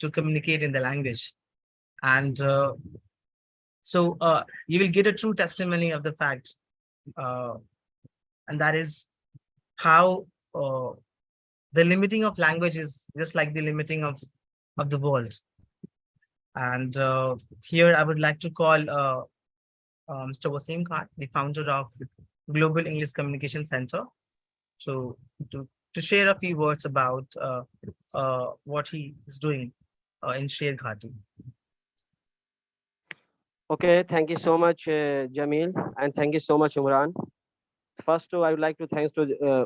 to communicate in the language. And you will get a true testimony of the fact, uh, and that is how the limiting of language is just like the limiting of the world. And here I would like to call Mr. Wasim Khan, the founder of Global English Communication Center, to to to share a few words about what he is doing in Sherghati. Okay, thank you so much, Jamil, and thank you so much, Umran. First, I would like to thanks to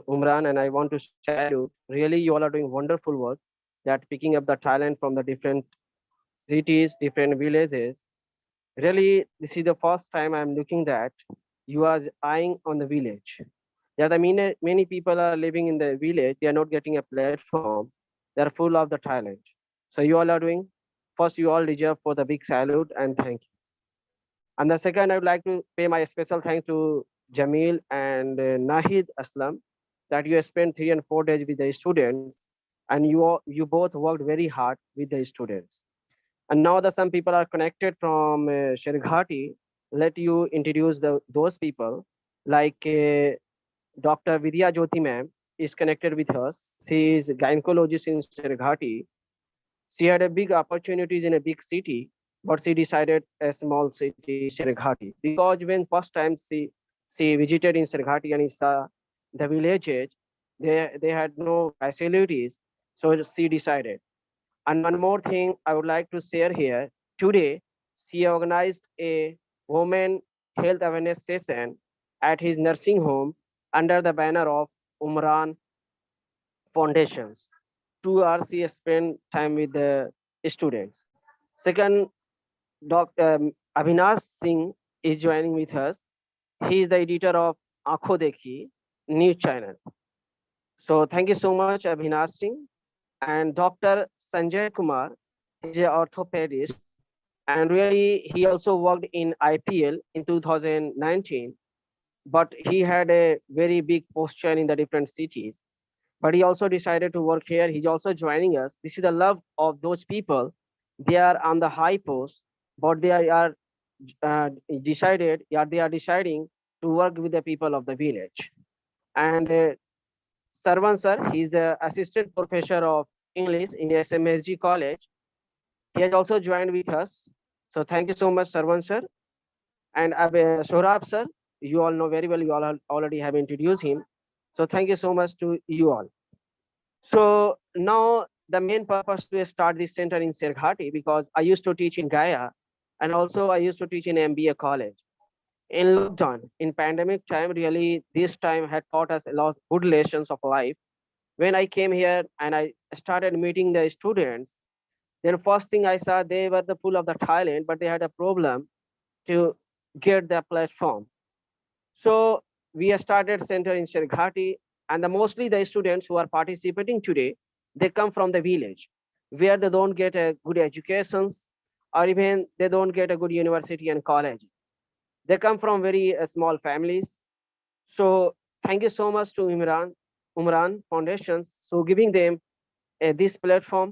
Umran, and I want to salute. Really, you all are doing wonderful work. That picking up the talent from the different cities, different villages. Really, this is the first time I'm looking that you are eyeing on the village. Yeah, the many people are living in the village. They are not getting a platform. They are full of the talent. So you all are doing. First, you all deserve for the big salute and thank you. And the second, I would like to pay my special thanks to Jamil and Nahid Aslam that you have spent 3 and 4 days with the students, and you both worked very hard with the students. And now that some people are connected from Sherghati, let you introduce those people. Like Dr. Vidya Jyoti ma'am is connected with us. She is a gynecologist in Sherghati. She had a big opportunities in a big city, but she decided a small city, Sherghati, because when first time she visited in Sherghati and saw the villages, they had no facilities, so she decided. And one more thing I would like to share here. Today, she organized a women health awareness session at his nursing home under the banner of Umran Foundations. 2 hours he spent time with the students. Second, Abhinash Singh is joining with us. He is the editor of Aankho Dekhi news channel. So thank you so much, Abhinash Singh. And Dr. Sanjay Kumar is an orthopedist, and really he also worked in IPL in 2019, but he had a very big posture in the different cities. But he also decided to work here. He's also joining us. This is the love of those people. They are on the high post, but they are they are deciding to work with the people of the village. And Sarvan sir, he's the assistant professor of English in SMSG College. He has also joined with us. So thank you so much, Sarvan sir. And Sohrab sir, you all know very well, you all already have introduced him. So thank you so much to you all. So now the main purpose to start this center in Sherghati, because I used to teach in Gaya, and also I used to teach in MBA college. In lockdown, in pandemic time, really this time had taught us a lot of good lessons of life. When I came here and I started meeting the students, then first thing I saw, they were the full of the talent, but they had a problem to get their platform. So we have started center in Sherghati, and mostly the students who are participating today, they come from the village where they don't get a good educations, or even they don't get a good university and college. They come from very small families. So thank you so much to Umran Foundation, so giving them this platform,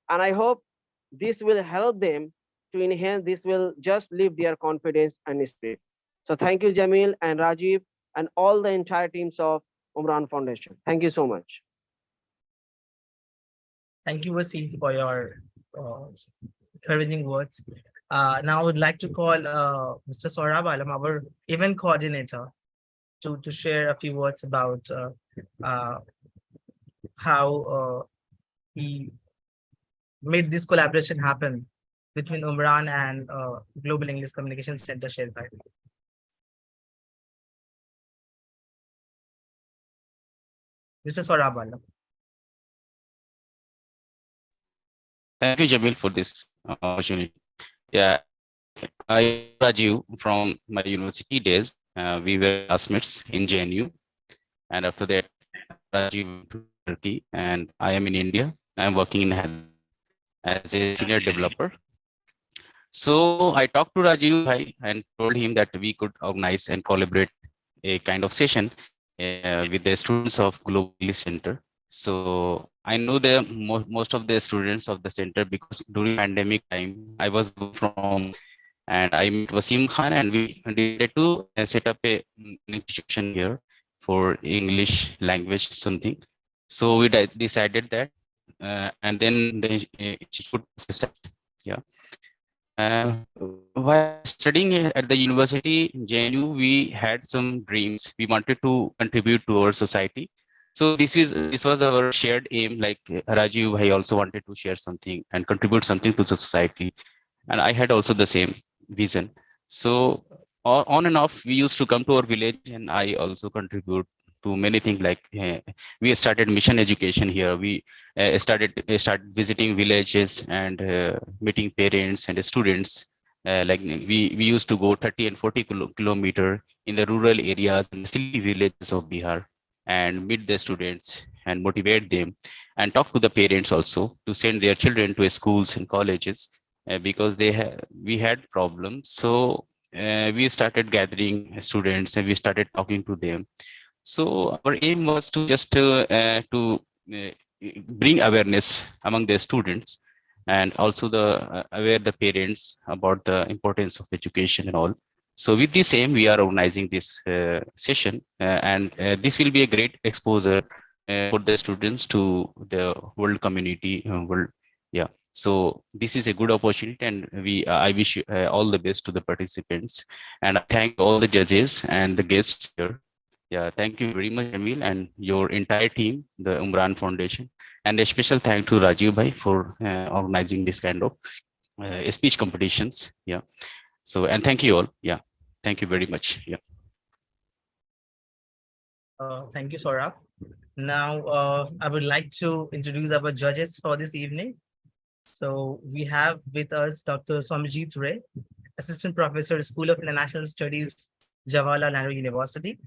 and I hope this will help them to enhance. This will just lift their confidence and spirit. So thank you, Jamil and Rajiv, and all the entire teams of Umran Foundation. Thank you so much. Thank you, Wasim, for your uh, encouraging words. Now I would like to call Mr. Saurabh Alam, our event coordinator, to share a few words about uh, how he made this collaboration happen between Umran and Global English Communication Center Sherghati. Mr. Saurabh Alam. Thank you, Jamil, for this opportunity. Yeah, I Rajiv from my university days. We were classmates in JNU, and after that, Rajiv to Turkey, and I am in India. I am working in Hyderabad as a senior developer. So I talked to Rajiv Bhai and told him that we could organize and collaborate a kind of session with the students of Global English Center. So I know the most of the students of the center, because during pandemic time I was away from home, and I met Wasim Khan, and we decided to set up an institution here for English language something. So we decided that, and then the institute was established. Yeah. While studying at the university in JNU, we had some dreams. We wanted to contribute to our society. So this was our shared aim. Like Rajiv, I also wanted to share something and contribute something to the society, and I had also the same vision. So on and off, we used to come to our village, and I also contribute to many things. Like we started mission education here. We started visiting villages and meeting parents and students. Like we used to go 30 and 40 kilometer in the rural areas and the city villages of Bihar, and meet the students and motivate them, and talk to the parents also to send their children to schools and colleges, because we had problems. So we started gathering students and we started talking to them. So our aim was to just uh, bring awareness among the students, and also the aware the parents about the importance of education and all. So with this aim, we are organizing this session, and this will be a great exposure for the students to the world community, world. Yeah. So this is a good opportunity, and I wish all the best to the participants, and I thank all the judges and the guests here. Yeah, thank you very much, Jamil, and your entire team, the Umran Foundation, and a special thank to Rajiv Bhai for organizing this kind of speech competitions. Yeah. So, and thank you all. Yeah. Thank you very much. Yeah. Thank you, Saurabh. Now, I would like to introduce our judges for this evening. So we have with us Dr. Somjit Ray, Assistant Professor, School of International Studies, Jawaharlal Nehru University.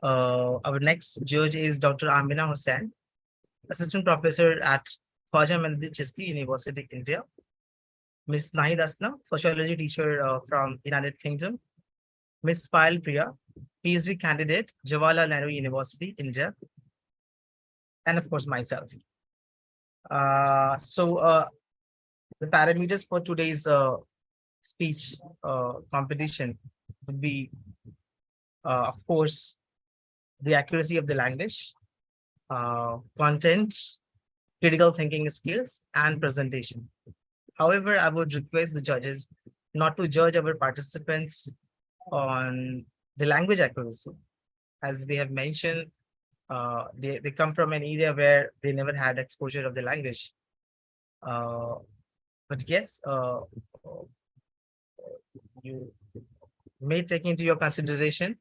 Our next judge is Dr. Amina Hussain, Assistant Professor at Khwaja Mehdi Chisti University, India. Ms. Nahid Aslam, Sociology teacher from United Kingdom. Ms. Payal Priya, PhD candidate, Jawaharlal Nehru University, India. And of course, myself. So the parameters for today's speech competition would be, of course, the accuracy of the language, content, critical thinking skills, and presentation. However, I would request the judges not to judge our participants on the language accuracy. As we have mentioned, they come from an area where they never had exposure of the language. But yes, you may take into your consideration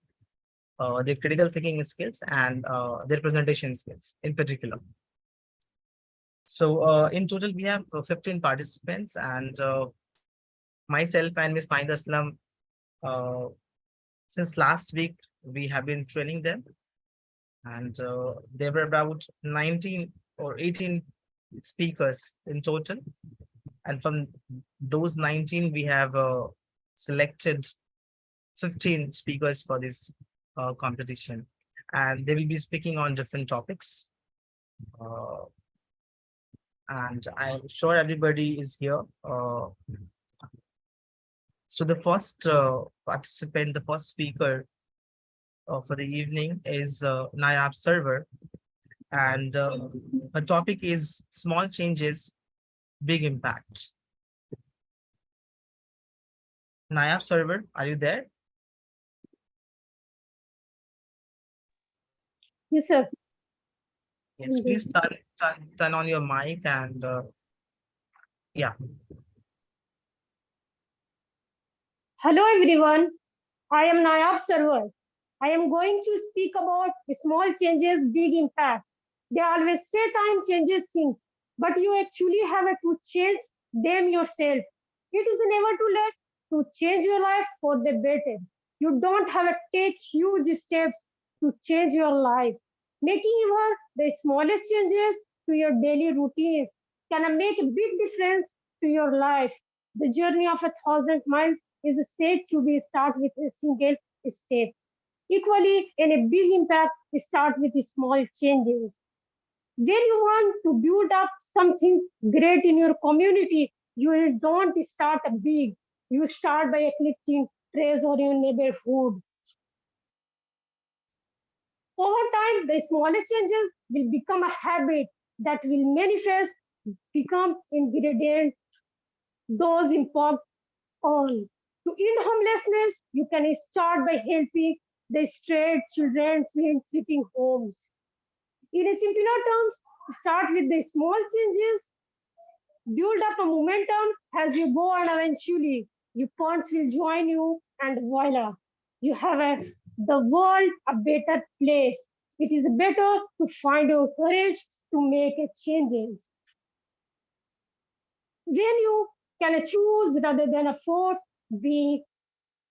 their critical thinking skills and their presentation skills in particular. So in total, we have 15 participants, and myself and Ms. Naid Aslam, uh, since last week, we have been training them, and there were about 19 or 18 speakers in total. And from those 19, we have selected 15 speakers for this competition, and they will be speaking on different topics. Uh, and I'm sure everybody is here. So the first participant, the first speaker for the evening is Nayab Server, and the topic is small changes, big impact. Nayab Server, are you there? Yes, sir. Yes, please turn on your mic and yeah. Hello, everyone. I am Nayab Sarwar. I am going to speak about small changes, big impact. They always say time changes things, but you actually have to change them yourself. It is never too late to change your life for the better. You don't have to take huge steps to change your life. Making even the smallest changes to your daily routines can make a big difference to your life. The journey of 1,000 miles is said to be start with a single step. Equally, in a big impact, start with small changes. When you want to build up something great in your community, you don't start big. You start by collecting trays or your neighborhood. Over time, the smaller changes will become a habit that will manifest, become ingredient, those impact on. To end homelessness, you can start by helping the straight children in sleeping homes. In a simpler terms, start with the small changes, build up a momentum as you go, and eventually your parents will join you, and voila, you have the world a better place. It is better to find your courage to make changes. When you can choose rather than a force, be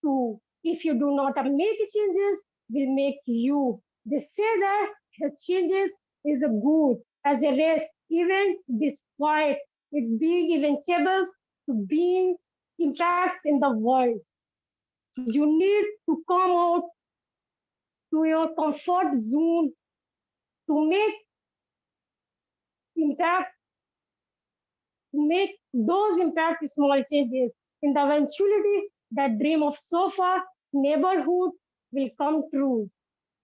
to. If you do not make changes, will make you. They say that the changes is a good as a race, even despite it being eventual to being impacts in the world. You need to come out to your comfort zone to impact, make those impact small changes. In the eventuality, that dream of sofa neighborhood will come true.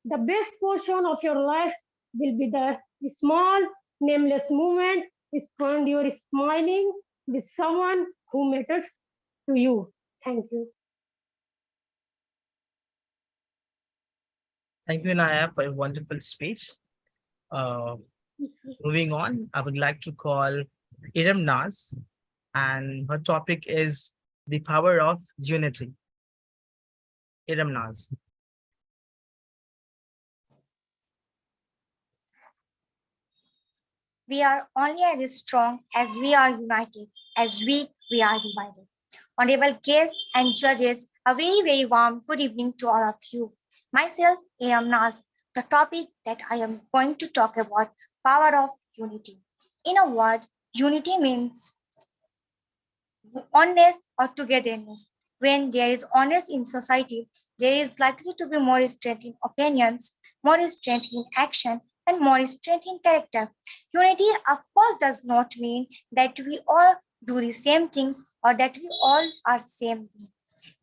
The best portion of your life will be the small, nameless moment spent you're smiling with someone who matters to you. Thank you. Thank you, Naya, for a wonderful speech. Uh, Moving on, I would like to call Iram Naz, and her topic is the power of unity. Iram Naz. We are only as strong as we are united, as weak we are divided. Honorable guests and judges, a very, very warm good evening to all of you. Myself, Iram Naz, the topic that I am going to talk about, power of unity. In a word, unity means oneness or togetherness. When there is oneness in society, there is likely to be more strength in opinions, more strength in action, and more strength in character. Unity, of course, does not mean that we all do the same things or that we all are same.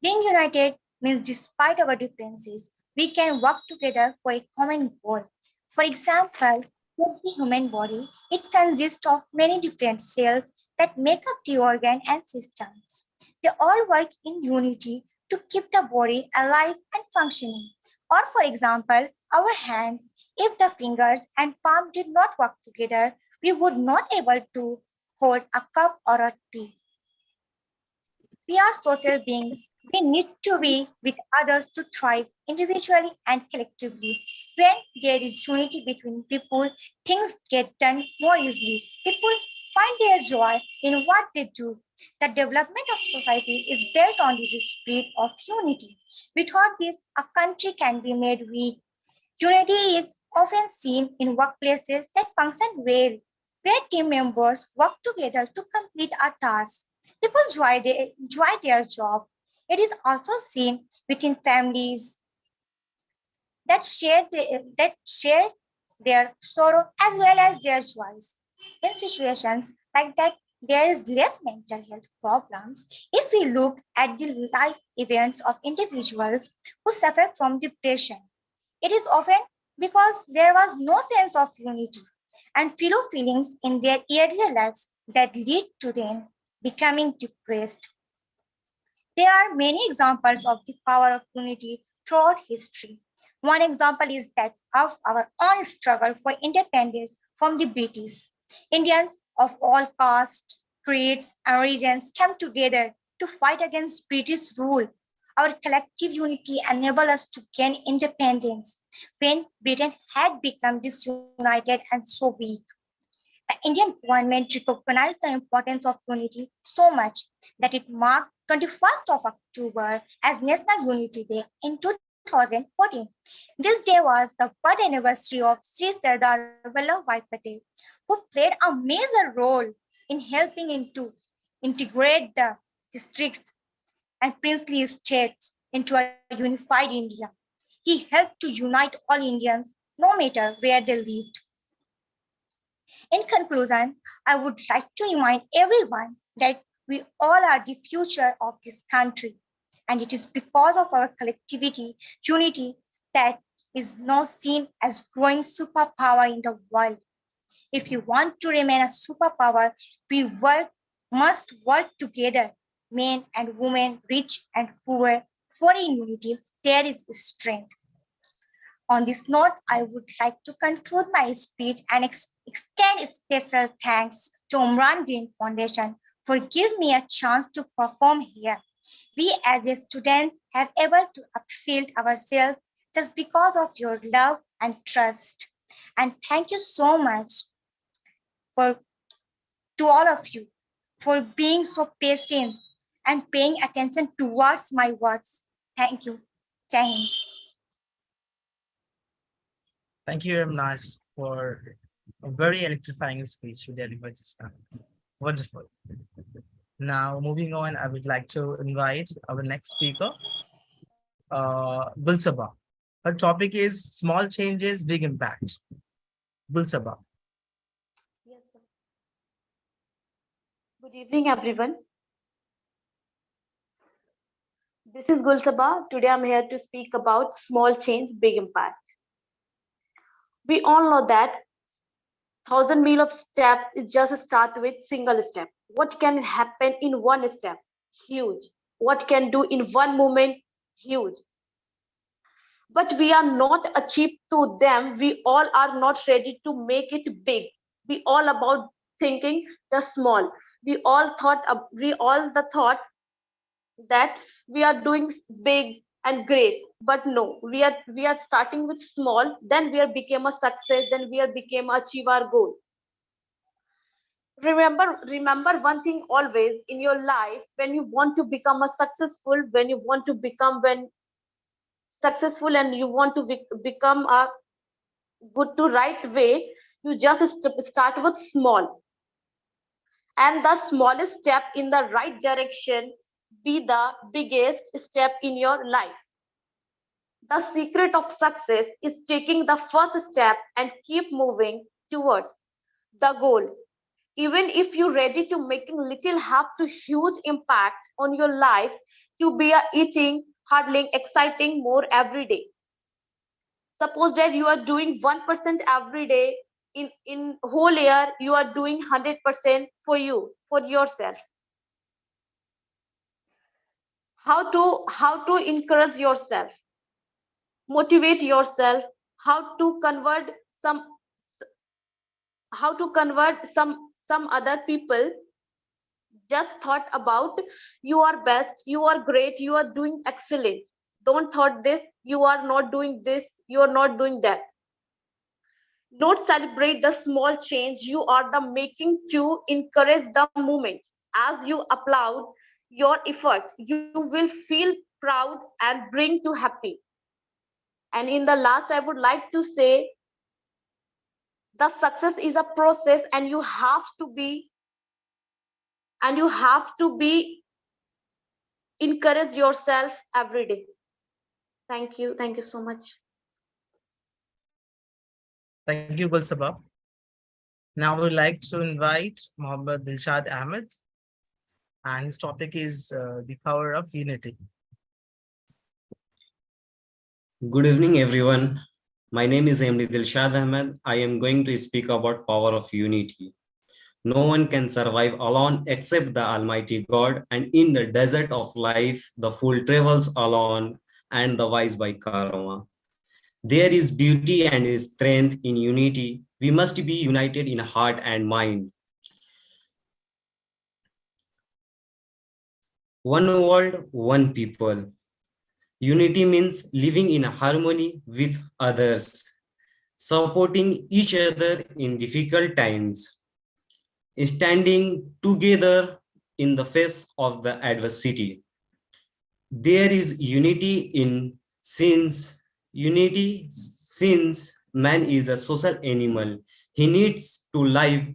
Being united means despite our differences, we can work together for a common goal. For example, with the human body, it consists of many different cells that make up the organ and systems. They all work in unity to keep the body alive and functioning. Or for example, our hands, if the fingers and palm did not work together, we would not able to hold a cup or a tea. We are social beings. We need to be with others to thrive individually and collectively. When there is unity between people, things get done more easily. People find their joy in what they do. The development of society is based on this spirit of unity. Without this, a country can be made weak. Unity is often seen in workplaces that function well, where team members work together to complete a task. People enjoy their job. It is also seen within families that share their sorrow as well as their joys. In situations like that, there is less mental health problems if we look at the life events of individuals who suffer from depression. It is often because there was no sense of unity and fellow feelings in their earlier lives that lead to them becoming depressed. There are many examples of the power of unity throughout history. One example is that of our own struggle for independence from the British. Indians of all castes, creeds, and regions came together to fight against British rule. Our collective unity enabled us to gain independence when Britain had become disunited and so weak. The Indian government recognized the importance of unity so much that it marked 21st of October as National Unity Day in 2014. This day was the birth anniversary of Sri Sardar Vallabhbhai Patel, who played a major role in helping integrate the districts and princely states into a unified India. He helped to unite all Indians, no matter where they lived. In conclusion, I would like to remind everyone that we all are the future of this country. And it is because of our collectivity, unity, that is now seen as growing superpower in the world. If you want to remain a superpower, we must work together, men and women, rich and poor, for in unity, there is strength. On this note, I would like to conclude my speech and extend special thanks to Umran Green Foundation for giving me a chance to perform here. We as a student have able to upfield ourselves just because of your love and trust. And thank you so much for to all of you for being so patient and paying attention towards my words. Thank you. Jai Hind. Thank you, Ramnaj, for a very electrifying speech you delivered just now. Wonderful. Now, moving on, I would like to invite our next speaker, Gulsaba. Her topic is small changes, big impact. Gulsaba. Yes, sir. Good evening, everyone. This is Gulsaba. Today I'm here to speak about small change, big impact. We all know that 1,000 mile of step is just start with single step. What can happen in one step? Huge. What can do in one moment? Huge. But we are not achieved to them. We all are not ready to make it big. We all about thinking just small. We all the thought that we are doing big and great, but no, we are starting with small, then we are became a success, then we are became achieve our goal. Remember one thing always in your life: when you want to become a successful, when you want to become when successful and you want to become a good to right way, you just start with small, and the smallest step in the right direction be the biggest step in your life. The secret of success is taking the first step and keep moving towards the goal. Even if you're ready to making little have to huge impact on your life to be a eating, hardly exciting more every day. Suppose that you are doing 1% every day, in whole year you are doing 100% for you, for yourself. How to encourage yourself, motivate yourself, how to convert some some other people. Just thought about you are best, you are great, you are doing excellent. Don't thought this, you are not doing this, you are not doing that. Don't celebrate the small change you are the making to encourage the movement. As you applaud your efforts, you will feel proud and bring to happy. And in the last, I would like to say the success is a process, and you have to be encourage yourself every day. Thank you so much. Thank you, Gulsaba. Now, we would like to invite Mohammed Dilshad Ahmed, and his topic is the power of unity. Good evening, everyone. My name is MD Dilshad Ahmed. I am going to speak about power of unity. No one can survive alone except the Almighty God, and in the desert of life, the fool travels alone and the wise by karma. There is beauty and strength in unity. We must be united in heart and mind. One world, one people. Unity means living in harmony with others, supporting each other in difficult times, standing together in the face of the adversity. There is unity since man is a social animal. He needs to live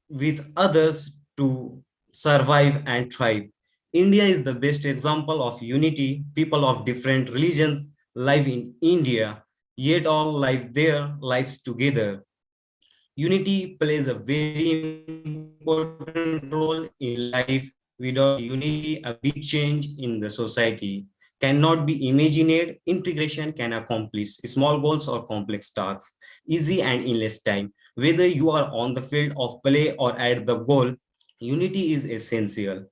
with others to survive and thrive. India is the best example of unity. People of different religions live in India, yet all live their lives together. Unity plays a very important role in life. Without unity, a big change in the society cannot be imagined. Integration can accomplish small goals or complex tasks easy and in less time. Whether you are on the field of play or at the goal, unity is essential.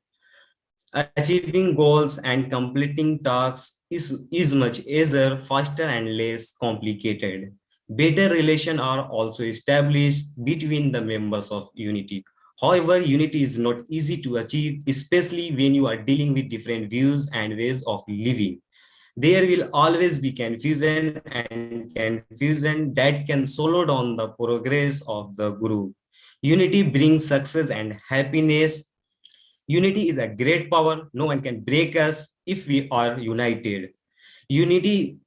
Achieving goals and completing tasks is much easier, faster, and less complicated. Better relations are also established between the members of unity. However, unity is not easy to achieve, especially when you are dealing with different views and ways of living. There will always be confusion, and confusion that can slow down the progress of the group. Unity brings success and happiness. Unity is a great power. No one can break us if we are united. Unity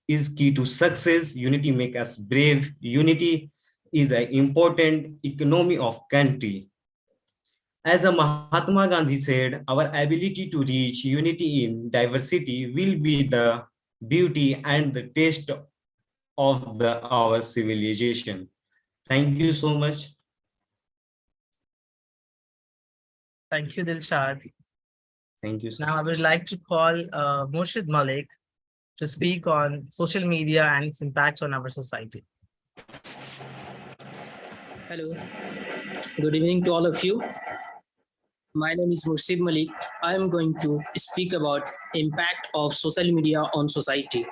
is key to success. Unity makes us brave. Unity is an important economy of country. As a Mahatma Gandhi said, our ability to reach unity in diversity will be the beauty and the taste of our civilization. Thank you so much. Thank you, Dilshad. Thank you, sir. Now I would like to call Murshid Malik to speak on social media and its impact on our society. Hello, good evening to all of you. My name is Murshid Malik. I am going to speak about impact of social media on society.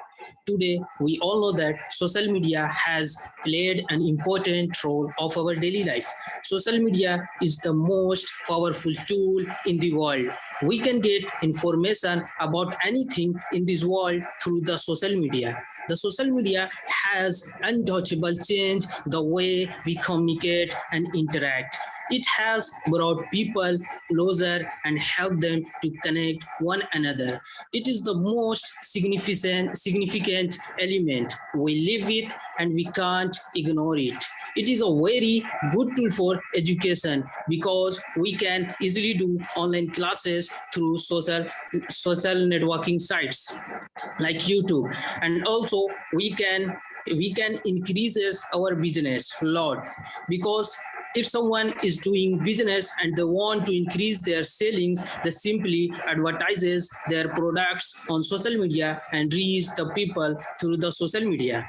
Today, we all know that social media has played an important role of our daily life. Social media is the most powerful tool in the world. We can get information about anything in this world through the social media. The social media has untouchable changed the way we communicate and interact. It has brought people closer and helped them to connect one another. It is the most significant element we live with, and we can't ignore it. It is a very good tool for education because we can easily do online classes through social networking sites like YouTube, and also we can increases our business a lot, because if someone is doing business and they want to increase their sellings, they simply advertises their products on social media and reach the people through the social media.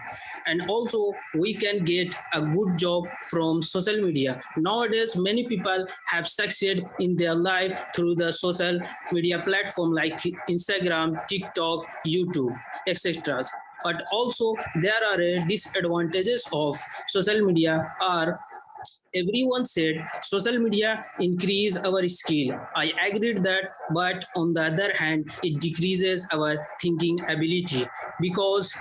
And also we can get a good job from social media. Nowadays many people have succeeded in their life through the social media platform like Instagram, TikTok, YouTube, etc. But also there are disadvantages of social media are, everyone said social media increase our skill. I agreed that, but on the other hand, it decreases our thinking ability, because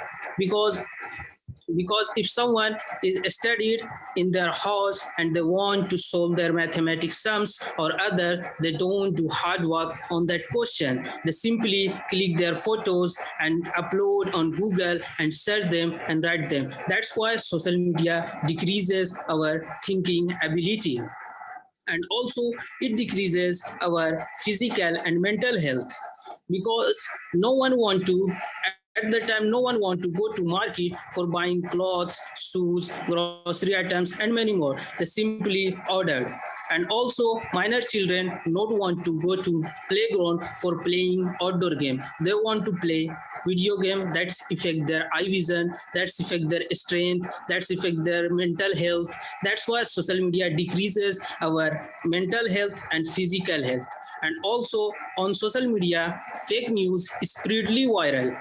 because if someone is studied in their house and they want to solve their mathematics sums or other, they don't do hard work on that question. They simply click their photos and upload on Google and search them and write them. That's why social media decreases our thinking ability. And also it decreases our physical and mental health, because no one want to, at the time no one want to go to market for buying clothes, shoes, grocery items and many more. They simply ordered. And also minor children not want to go to playground for playing outdoor game. They want to play video game that's affect their eye vision, that's affect their strength, that's affect their mental health. That's why social media decreases our mental health and physical health. And also on social media, fake news is spreadly viral.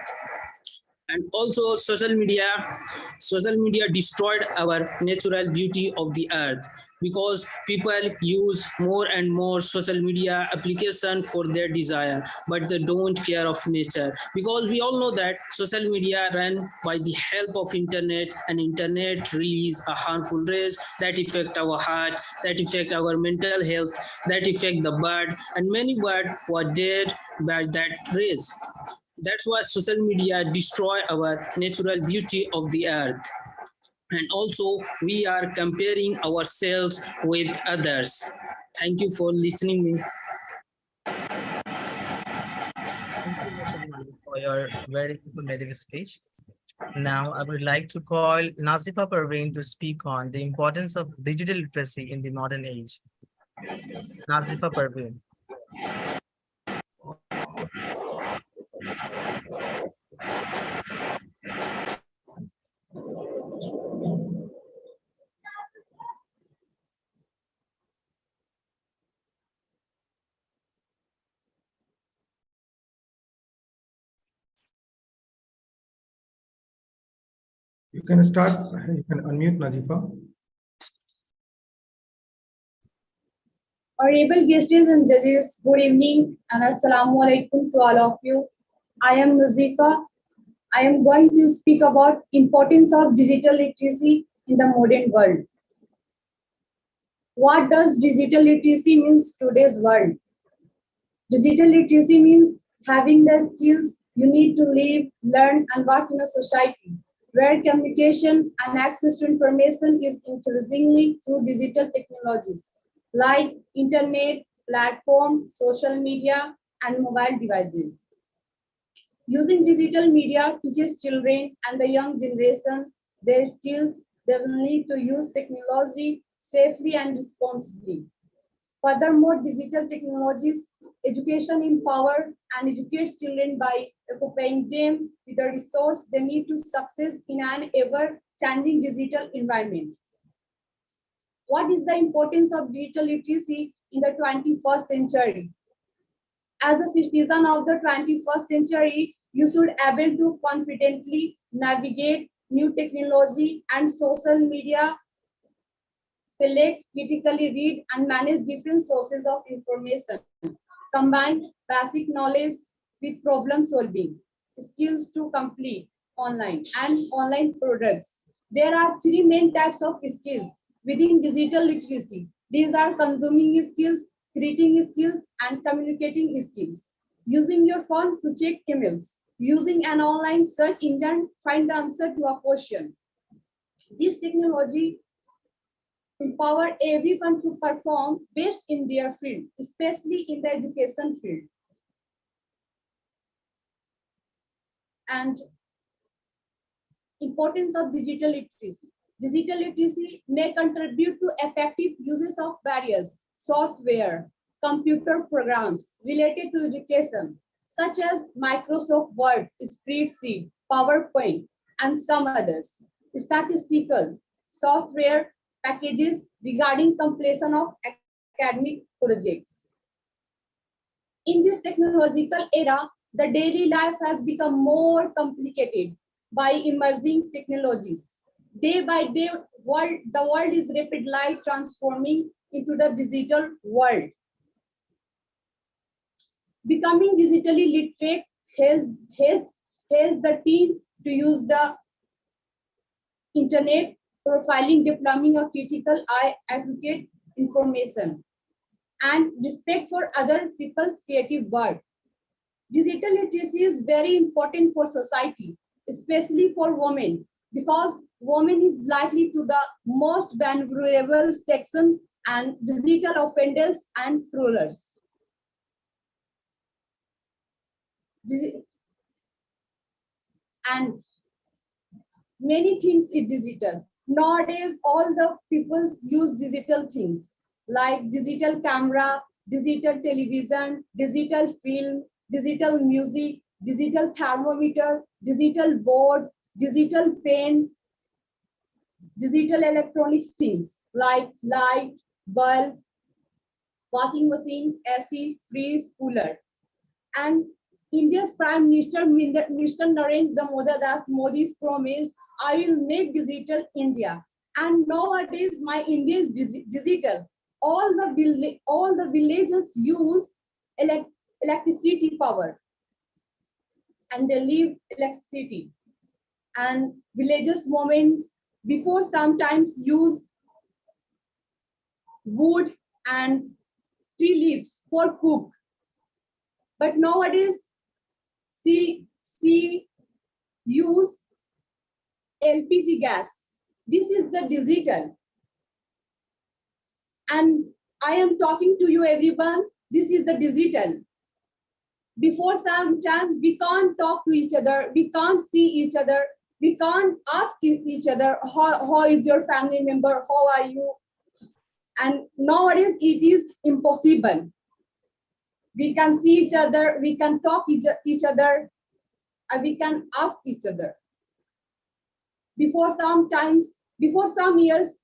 And also social media destroyed our natural beauty of the earth, because people use more and more social media application for their desire, but they don't care of nature, because we all know that social media run by the help of internet, and internet release a harmful rays that affect our heart, that affect our mental health, that affect the bird, and many birds were dead by that rays. That's why social media destroy our natural beauty of the earth. And also we are comparing ourselves with others. Thank you for listening me. Thank you, Murshid Malik, for your very informative speech. Now, I would like to call Nasifa Parveen to speak on the importance of digital literacy in the modern age. Nasifa Parveen. You can start, you can unmute Nazifa. Honorable guests and judges, good evening and assalamu alaikum to all of you. I am Nazifa. I am going to speak about importance of digital literacy in the modern world. What does digital literacy means today's world? Digital literacy means having the skills you need to live, learn, and work in a society where communication and access to information is increasingly through digital technologies like internet, platform, social media, and mobile devices. Using digital media teaches children and the young generation their skills they will need to use technology safely and responsibly. Furthermore, digital technologies, education empower and educates children by equipping them with the resource they need to success in an ever-changing digital environment. What is the importance of digital literacy in the 21st century? As a citizen of the 21st century, you should be able to confidently navigate new technology and social media, select, critically read, and manage different sources of information. Combine basic knowledge with problem solving, skills to complete online and online products. There are three main types of skills within digital literacy. These are consuming skills, creating skills, and communicating skills. Using your phone to check emails, using an online search engine, find the answer to a question. This technology empower everyone to perform best in their field, especially in the education field. And importance of digital literacy. Digital literacy may contribute to effective uses of various software, computer programs related to education, such as Microsoft Word, Spreadsheet, PowerPoint, and some others. Statistical software packages regarding completion of academic projects. In this technological era, the daily life has become more complicated by emerging technologies. Day by day, the world is rapidly transforming into the digital world. Becoming digitally literate helps the team to use the internet, profiling, deploying a critical eye accurate information, and respect for other people's creative work. Digital literacy is very important for society, especially for women, because women is likely to the most vulnerable sections and digital offenders and trollers. And many things is digital. Nowadays, all the people use digital things like digital camera, digital television, digital film, digital music, digital thermometer, digital board, digital pen, digital electronics things like light, bulb, washing machine, AC, fridge, cooler. And India's Prime Minister, Mr. Narendra Modi promised, I will make digital India. And nowadays, my India is digital. All the villages use electricity power, and they leave electricity. And villages moments before sometimes use wood and tree leaves for cook. But nowadays, see use LPG gas. This is the digital. And I am talking to you, everyone. This is the digital. Before some time, we can't talk to each other. We can't see each other. We can't ask each other, how is your family member, how are you? And nowadays it is impossible. We can see each other, we can talk each other, and we can ask each other. Before some years,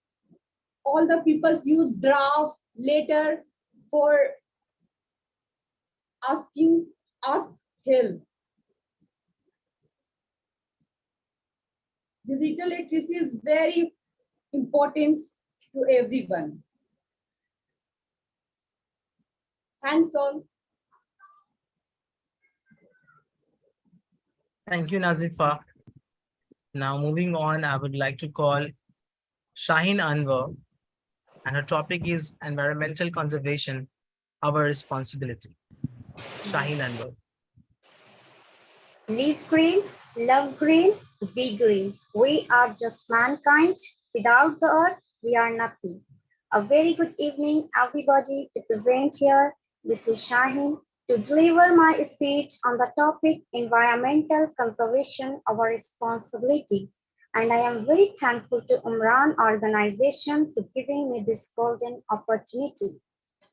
all the people use draft, letter for ask help. Digital literacy is very important to everyone. Thanks all. Thank you, Nazifa. Now moving on, I would like to call Shaheen Anwar, and her topic is environmental conservation, our responsibility. Shaheen Anwar. Live green, love green, be green. We are just mankind. Without the earth, we are nothing. A very good evening, everybody. To present here, this is Shaheen to deliver my speech on the topic environmental conservation, our responsibility. And I am very thankful to Umran organization to giving me this golden opportunity.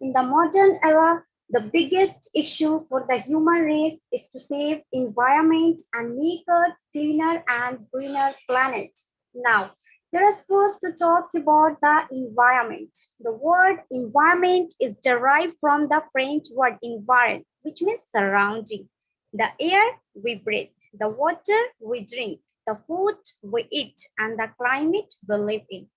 In the modern era, the biggest issue for the human race is to save environment and make a cleaner and greener planet. Now, let us first to talk about the environment. The word environment is derived from the French word environ, which means surrounding. The air we breathe, the water we drink, the food we eat, and the climate we live in.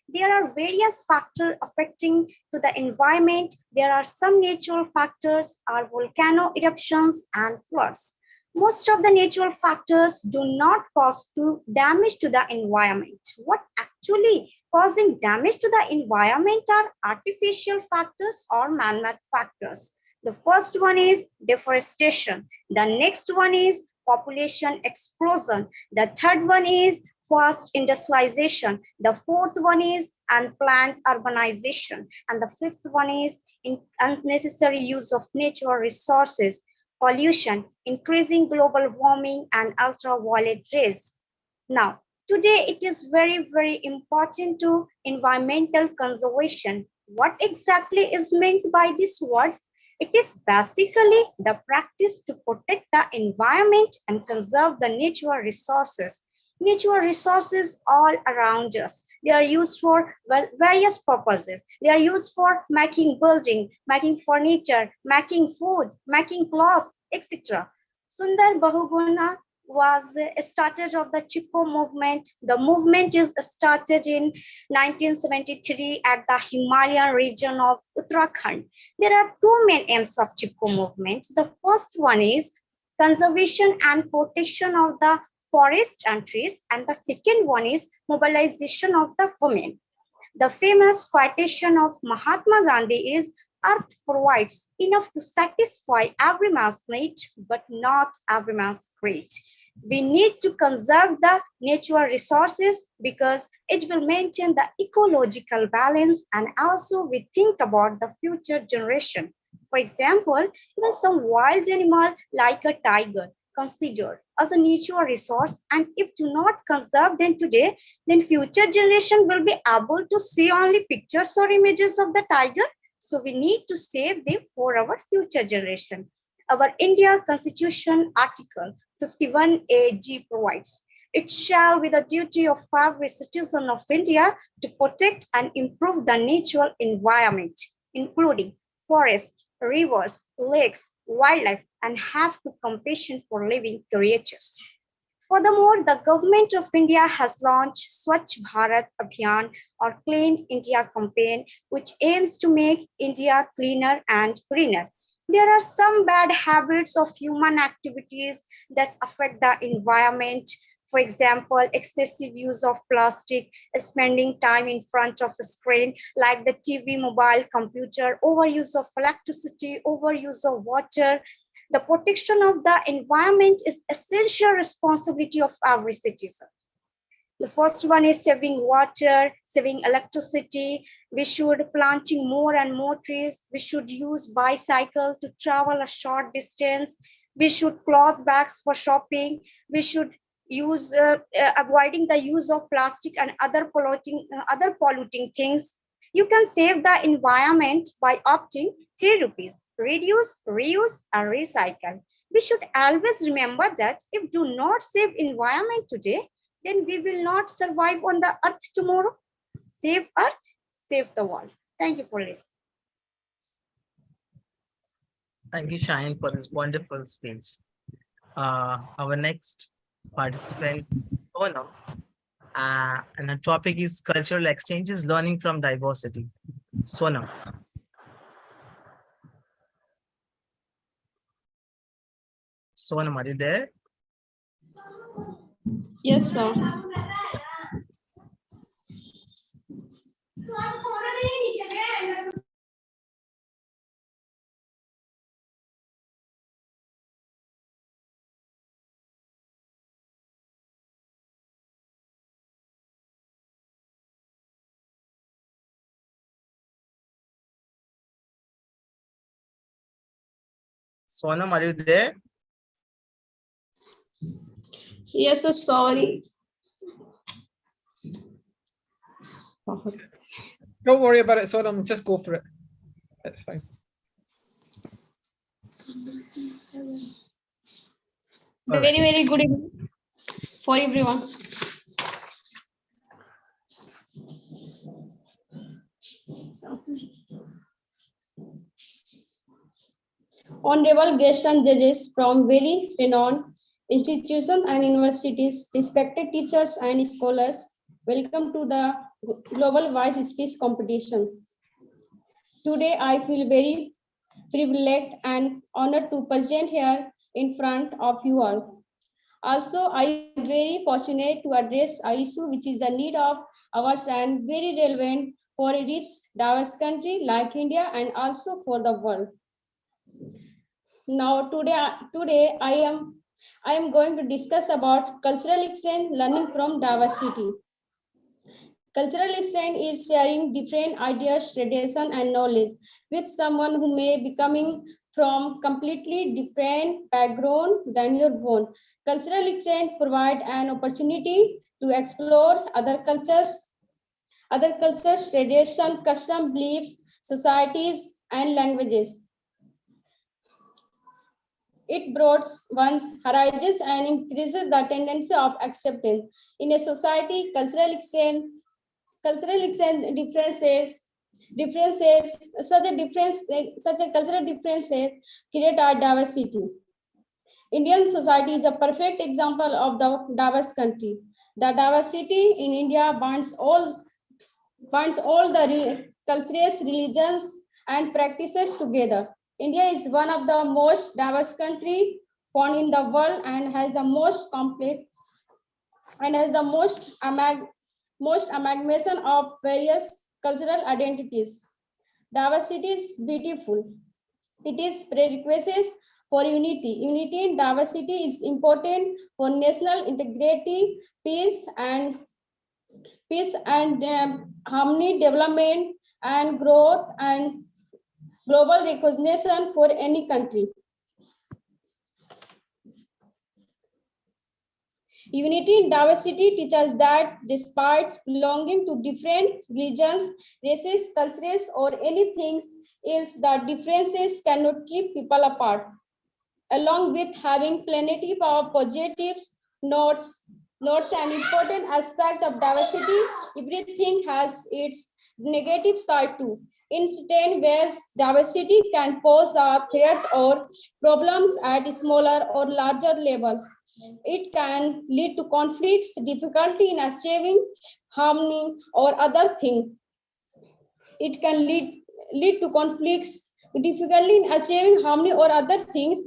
There are various factors affecting to the environment. There are some natural factors, are volcano eruptions and floods. Most of the natural factors do not cause damage to the environment. What actually causing damage to the environment are artificial factors or man-made factors. The first one is deforestation. The next one is population explosion. The third one is fast industrialization. The fourth one is unplanned urbanization. And the fifth one is unnecessary use of natural resources, pollution, increasing global warming, and ultraviolet rays. Now, today it is very, very important to environmental conservation. What exactly is meant by this word? It is basically the practice to protect the environment and conserve the natural resources. Natural resources all around us. They are used for various purposes. They are used for making building, making furniture, making food, making cloth, etc. Sundar Bahuguna was started of the Chipko movement. The movement is started in 1973 at the Himalayan region of Uttarakhand. There are two main aims of Chipko movement. The first one is conservation and protection of the forest and trees, and the second one is mobilization of the women. The famous quotation of Mahatma Gandhi is, "Earth provides enough to satisfy every man's need, but not every man's greed." We need to conserve the natural resources because it will maintain the ecological balance, and also we think about the future generation. For example, even some wild animal like a tiger considered as a natural resource, and if do not conserve them today, then future generation will be able to see only pictures or images of the tiger. So we need to save them for our future generation. Our India Constitution Article 51AG provides, "It shall be the duty of every citizen of India to protect and improve the natural environment, including forests, rivers, lakes, wildlife, and have to compassion for living creatures." Furthermore, the government of India has launched Swachh Bharat Abhiyan or Clean India campaign, which aims to make India cleaner and greener. There are some bad habits of human activities that affect the environment. For example, excessive use of plastic, spending time in front of a screen like the TV, mobile, computer, overuse of electricity, overuse of water. The protection of the environment is essential responsibility of every citizen. The first one is saving water, saving electricity. We should planting more and more trees. We should use bicycle to travel a short distance. We should cloth bags for shopping. We should avoiding the use of plastic and other polluting things. You can save the environment by opting 3 rupees: reduce, reuse, and recycle. We should always remember that if do not save environment today, then we will not survive on the earth tomorrow. Save earth, save the world. Thank you for listening. Thank you, Shine, for this wonderful speech. Our next participant, Sonam, and the topic is cultural exchanges, learning from diversity. Sonam. Sonam, are you there? Yes, sir. Sonam, are you there? Yes, sir. Sorry. Don't worry about it, Sonam. Just go for it. That's fine. Very, very good evening for everyone. Honorable guests and judges from very renowned institutions and universities, respected teachers and scholars, welcome to the Global Voice Speech Competition. Today, I feel very privileged and honored to present here in front of you all. Also, I am very fortunate to address an issue which is the need of ours and very relevant for a rich, diverse country like India and also for the world. Now, today I am going to discuss about cultural exchange, learning from diversity. Cultural exchange is sharing different ideas, tradition, and knowledge with someone who may be coming from completely different background than your own. Cultural exchange provide an opportunity to explore other cultures, tradition, custom beliefs, societies, and languages. It broadens one's horizons and increases the tendency of acceptance. In a society, cultural exchange such a cultural differences create our diversity. Indian society is a perfect example of the diverse country. The diversity in India binds all the cultures, religions, and practices together. India is one of the most diverse countries found in the world and has the most complex and has the most amalgamation of various cultural identities. Diversity is beautiful. It is prerequisite for unity. Unity in diversity is important for national integrity, peace and harmony, development and growth, and global recognition for any country. Unity in diversity teaches that despite belonging to different religions, races, cultures, or anything else, the differences cannot keep people apart. Along with having plenty of positives, notes, an important aspect of diversity, everything has its negative side too. In certain ways, diversity can pose a threat or problems at smaller or larger levels. It can lead to conflicts, difficulty in achieving harmony, or other things. It can lead to conflicts, difficulty in achieving harmony or other things.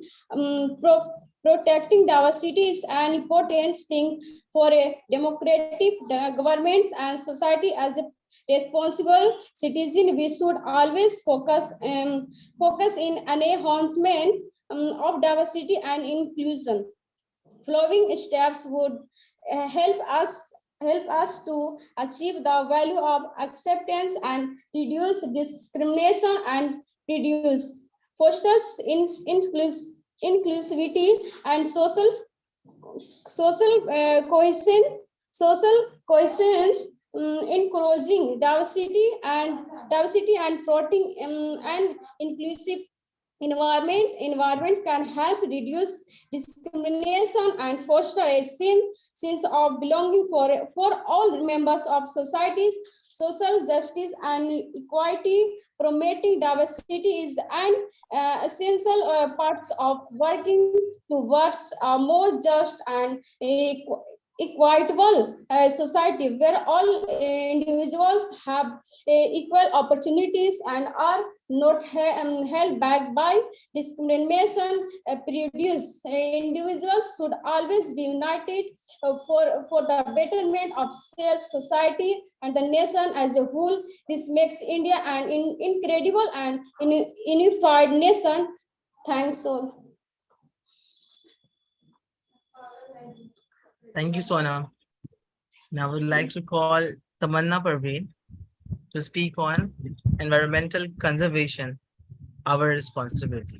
Protecting diversity is an important thing for a democratic governments and society. As a responsible citizen, we should always focus in enhancement of diversity and inclusion. Following steps would help us to achieve the value of acceptance and reduce discrimination and fosters inclusivity and social social cohesion, encouraging diversity and promoting an inclusive environment can help reduce discrimination and foster a sense of belonging for all members of societies. Social justice and equality, promoting diversity is an essential parts of working towards a more just and equitable society where all individuals have equal opportunities and are not held back by discrimination. Produce individuals should always be united for the betterment of self, society, and the nation as a whole. This makes India an incredible and unified nation. Thanks all. Thank you, Sona. Now I would like to call Tamanna Parveen to speak on environmental conservation, our responsibility.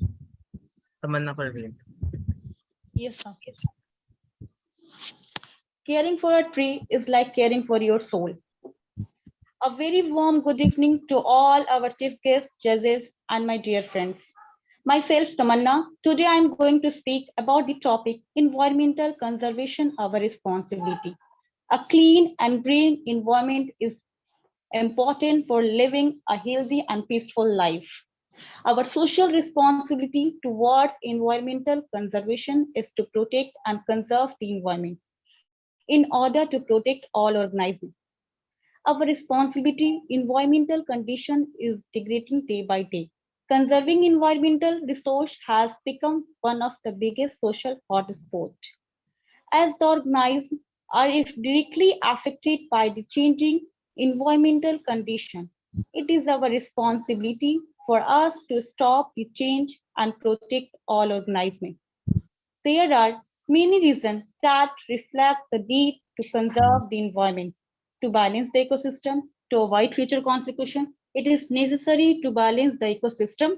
Tamanna Parveen. Yes, sir. Caring for a tree is like caring for your soul. A very warm good evening to all our chief guests, judges, and my dear friends. Myself, Tamanna. Today I am going to speak about the topic environmental conservation, our responsibility. A clean and green environment is important for living a healthy and peaceful life. Our social responsibility towards environmental conservation is to protect and conserve the environment in order to protect all organisms. Our responsibility, environmental condition is degrading day by day. Conserving environmental resource has become one of the biggest social hotspots. As the organisms are directly affected by the changing environmental condition, it is our responsibility for us to stop the change and protect all organisms. There are many reasons that reflect the need to conserve the environment. To balance the ecosystem, to avoid future consequences, it is necessary to balance the ecosystem.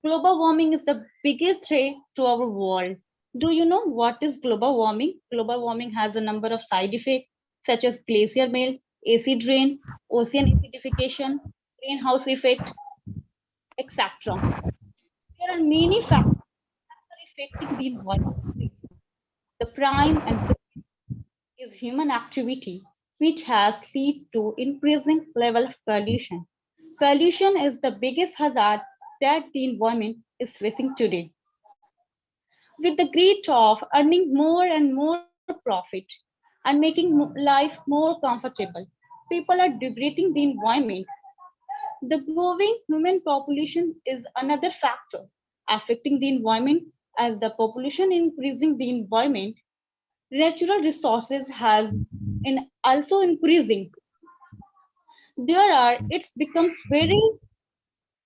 Global warming is the biggest threat to our world. Do you know what is global warming? Global warming has a number of side effects such as glacier melt, acid rain, ocean acidification, greenhouse effect, etc. There are many factors affecting the environment. The prime and is human activity, which has led to increasing level of pollution. Pollution is the biggest hazard that the environment is facing today. With the greed of earning more and more profit and making life more comfortable, people are degrading the environment. The growing human population is another factor affecting the environment. As the population increasing the environment, natural resources has also increasing. It becomes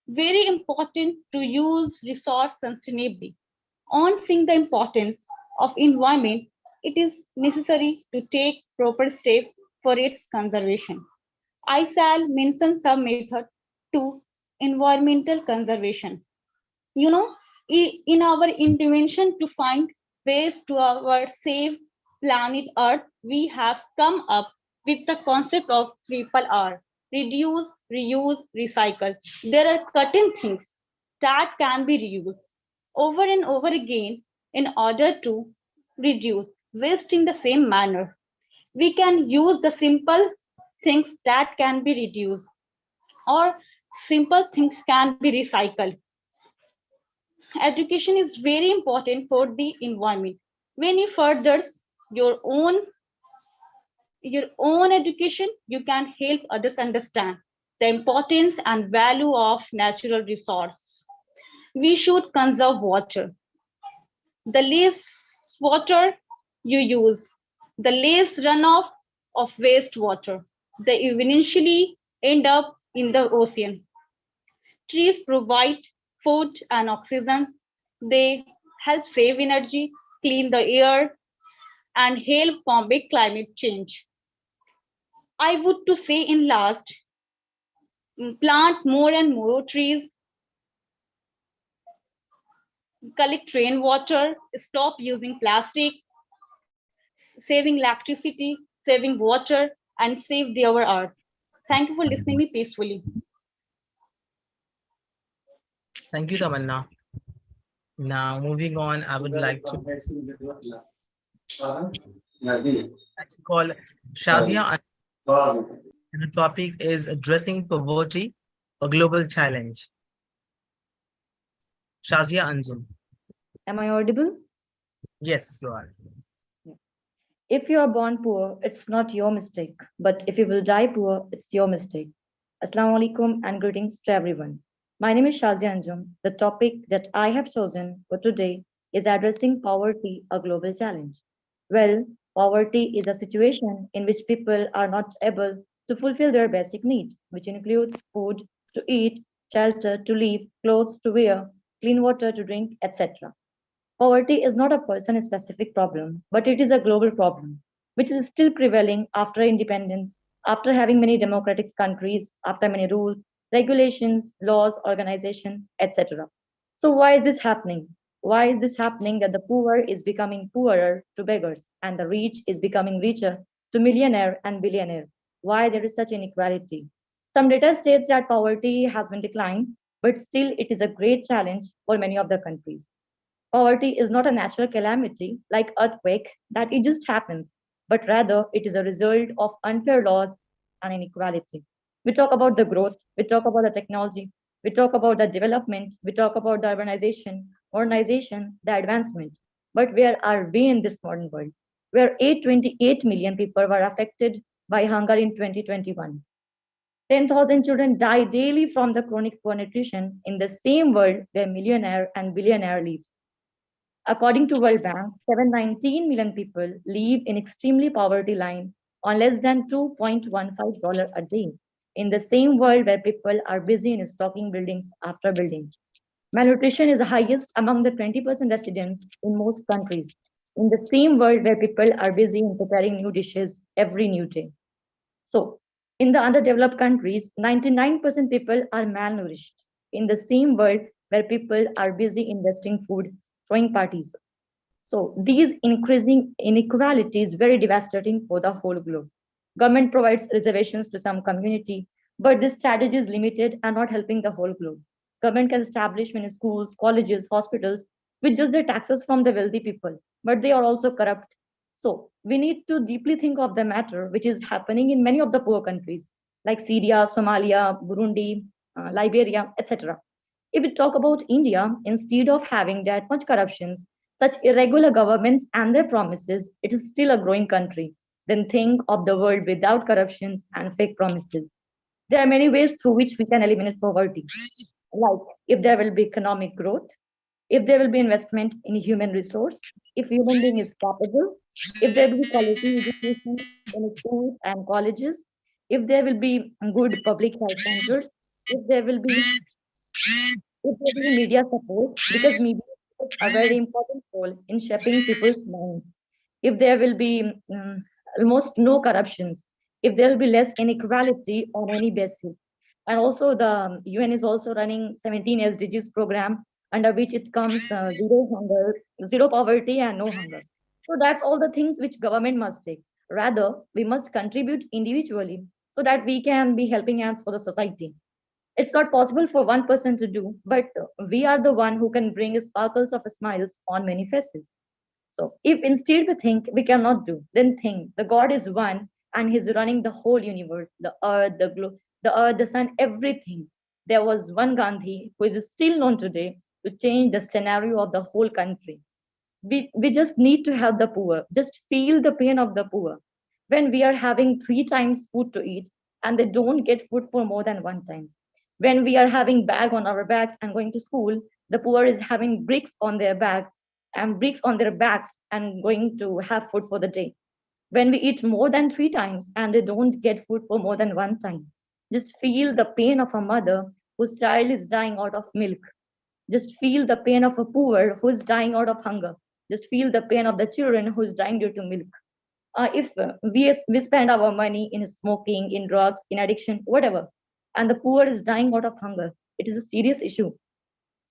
very important to use resource sustainably. On seeing the importance of environment, it is necessary to take proper steps for its conservation. I shall mention some methods to environmental conservation. You know, in our intervention to find ways to our safe planet Earth, we have come up with the concept of triple R: reduce, reuse, recycle. There are certain things that can be reused over and over again in order to reduce waste in the same manner. We can use the simple things that can be reduced, or simple things can be recycled. Education is very important for the environment. When you further your own education, you can help others understand the importance and value of natural resource. We should conserve water. The less water you use, the less runoff of wastewater, they eventually end up in the ocean. Trees provide food and oxygen. They help save energy, clean the air, and help combat climate change. I would to say in last, plant more and more trees, collect rainwater, stop using plastic, saving electricity, saving water, and save our earth. Thank you for listening me peacefully. Thank you, Tamanna. Now, moving on, I would like to call Shazia, and the topic is addressing poverty, a global challenge. Shazia Anjum. Am I audible? Yes, you are. If you are born poor, it's not your mistake. But if you will die poor, it's your mistake. Assalamu alaikum and greetings to everyone. My name is Shazia Anjum. The topic that I have chosen for today is addressing poverty, a global challenge. Well, poverty is a situation in which people are not able to fulfill their basic need, which includes food to eat, shelter to live, clothes to wear, clean water to drink, etc. Poverty is not a person specific problem, but it is a global problem, which is still prevailing after independence, after having many democratic countries, after many rules, regulations, laws, organizations, etc. So, why is this happening? Why is this happening that the poor is becoming poorer to beggars and the rich is becoming richer to millionaire and billionaire? Why there is such inequality? Some data states that poverty has been declined, but still it is a great challenge for many of the countries. Poverty is not a natural calamity like earthquake that it just happens, but rather it is a result of unfair laws and inequality. We talk about the growth, we talk about the technology, we talk about the development, we talk about the urbanization, modernization, the advancement. But where are we in this modern world? Where 828 million people were affected by hunger in 2021. 10,000 children die daily from the chronic poor nutrition in the same world where millionaire and billionaire lives. According to World Bank, 719 million people live in extremely poverty line on less than $2.15 a day in the same world where people are busy in stocking buildings after buildings. Malnutrition is the highest among the 20% residents in most countries in the same world where people are busy in preparing new dishes every new day. So, in the underdeveloped countries, 99% people are malnourished in the same world where people are busy investing food, throwing parties. So, these increasing inequalities very devastating for the whole globe. Government provides reservations to some community, but this strategy is limited and not helping the whole globe. Government can establish many schools, colleges, hospitals with just the taxes from the wealthy people, but they are also corrupt. So we need to deeply think of the matter, which is happening in many of the poor countries like Syria, Somalia, Burundi, Liberia, etc. If we talk about India, instead of having that much corruptions, such irregular governments and their promises, it is still a growing country. Then think of the world without corruptions and fake promises. There are many ways through which we can eliminate poverty. Like if there will be economic growth, if there will be investment in human resource, if human being is capable, if there will be quality education in schools and colleges, if there will be good public health centers, if there will be if there will be media support, because media plays a very important role in shaping people's minds. If there will be almost no corruptions, if there will be less inequality on any basis. And also the UN is also running 17 SDGs program under which it comes zero hunger, zero poverty and no hunger. So that's all the things which government must take. Rather, we must contribute individually so that we can be helping hands for the society. It's not possible for one person to do, but we are the one who can bring sparkles of smiles on many faces. So if instead we think we cannot do, then think the God is one and He's running the whole universe, the earth, the sun, everything. There was one Gandhi who is still known today to change the scenario of the whole country. We just need to help the poor. Just feel the pain of the poor. When we are having three times food to eat and they don't get food for more than one time. When we are having bag on our backs and going to school, the poor is having bricks on their back and bricks on their backs and going to have food for the day. When we eat more than three times and they don't get food for more than one time, just feel the pain of a mother whose child is dying out of milk. Just feel the pain of a poor who is dying out of hunger. Just feel the pain of the children who is dying due to milk. If we spend our money in smoking, in drugs, in addiction, whatever, and the poor is dying out of hunger, it is a serious issue.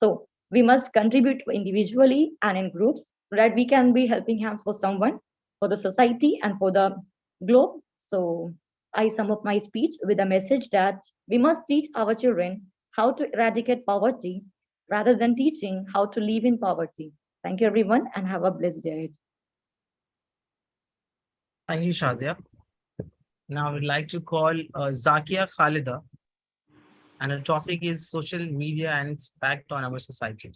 So we must contribute individually and in groups so that we can be helping hands for someone for the society and for the globe. So I sum up my speech with a message that we must teach our children how to eradicate poverty rather than teaching how to live in poverty. Thank you, everyone, and have a blessed day. Thank you, Shazia. Now I would like to call Zakia Khalida, and the topic is social media and its impact on our society.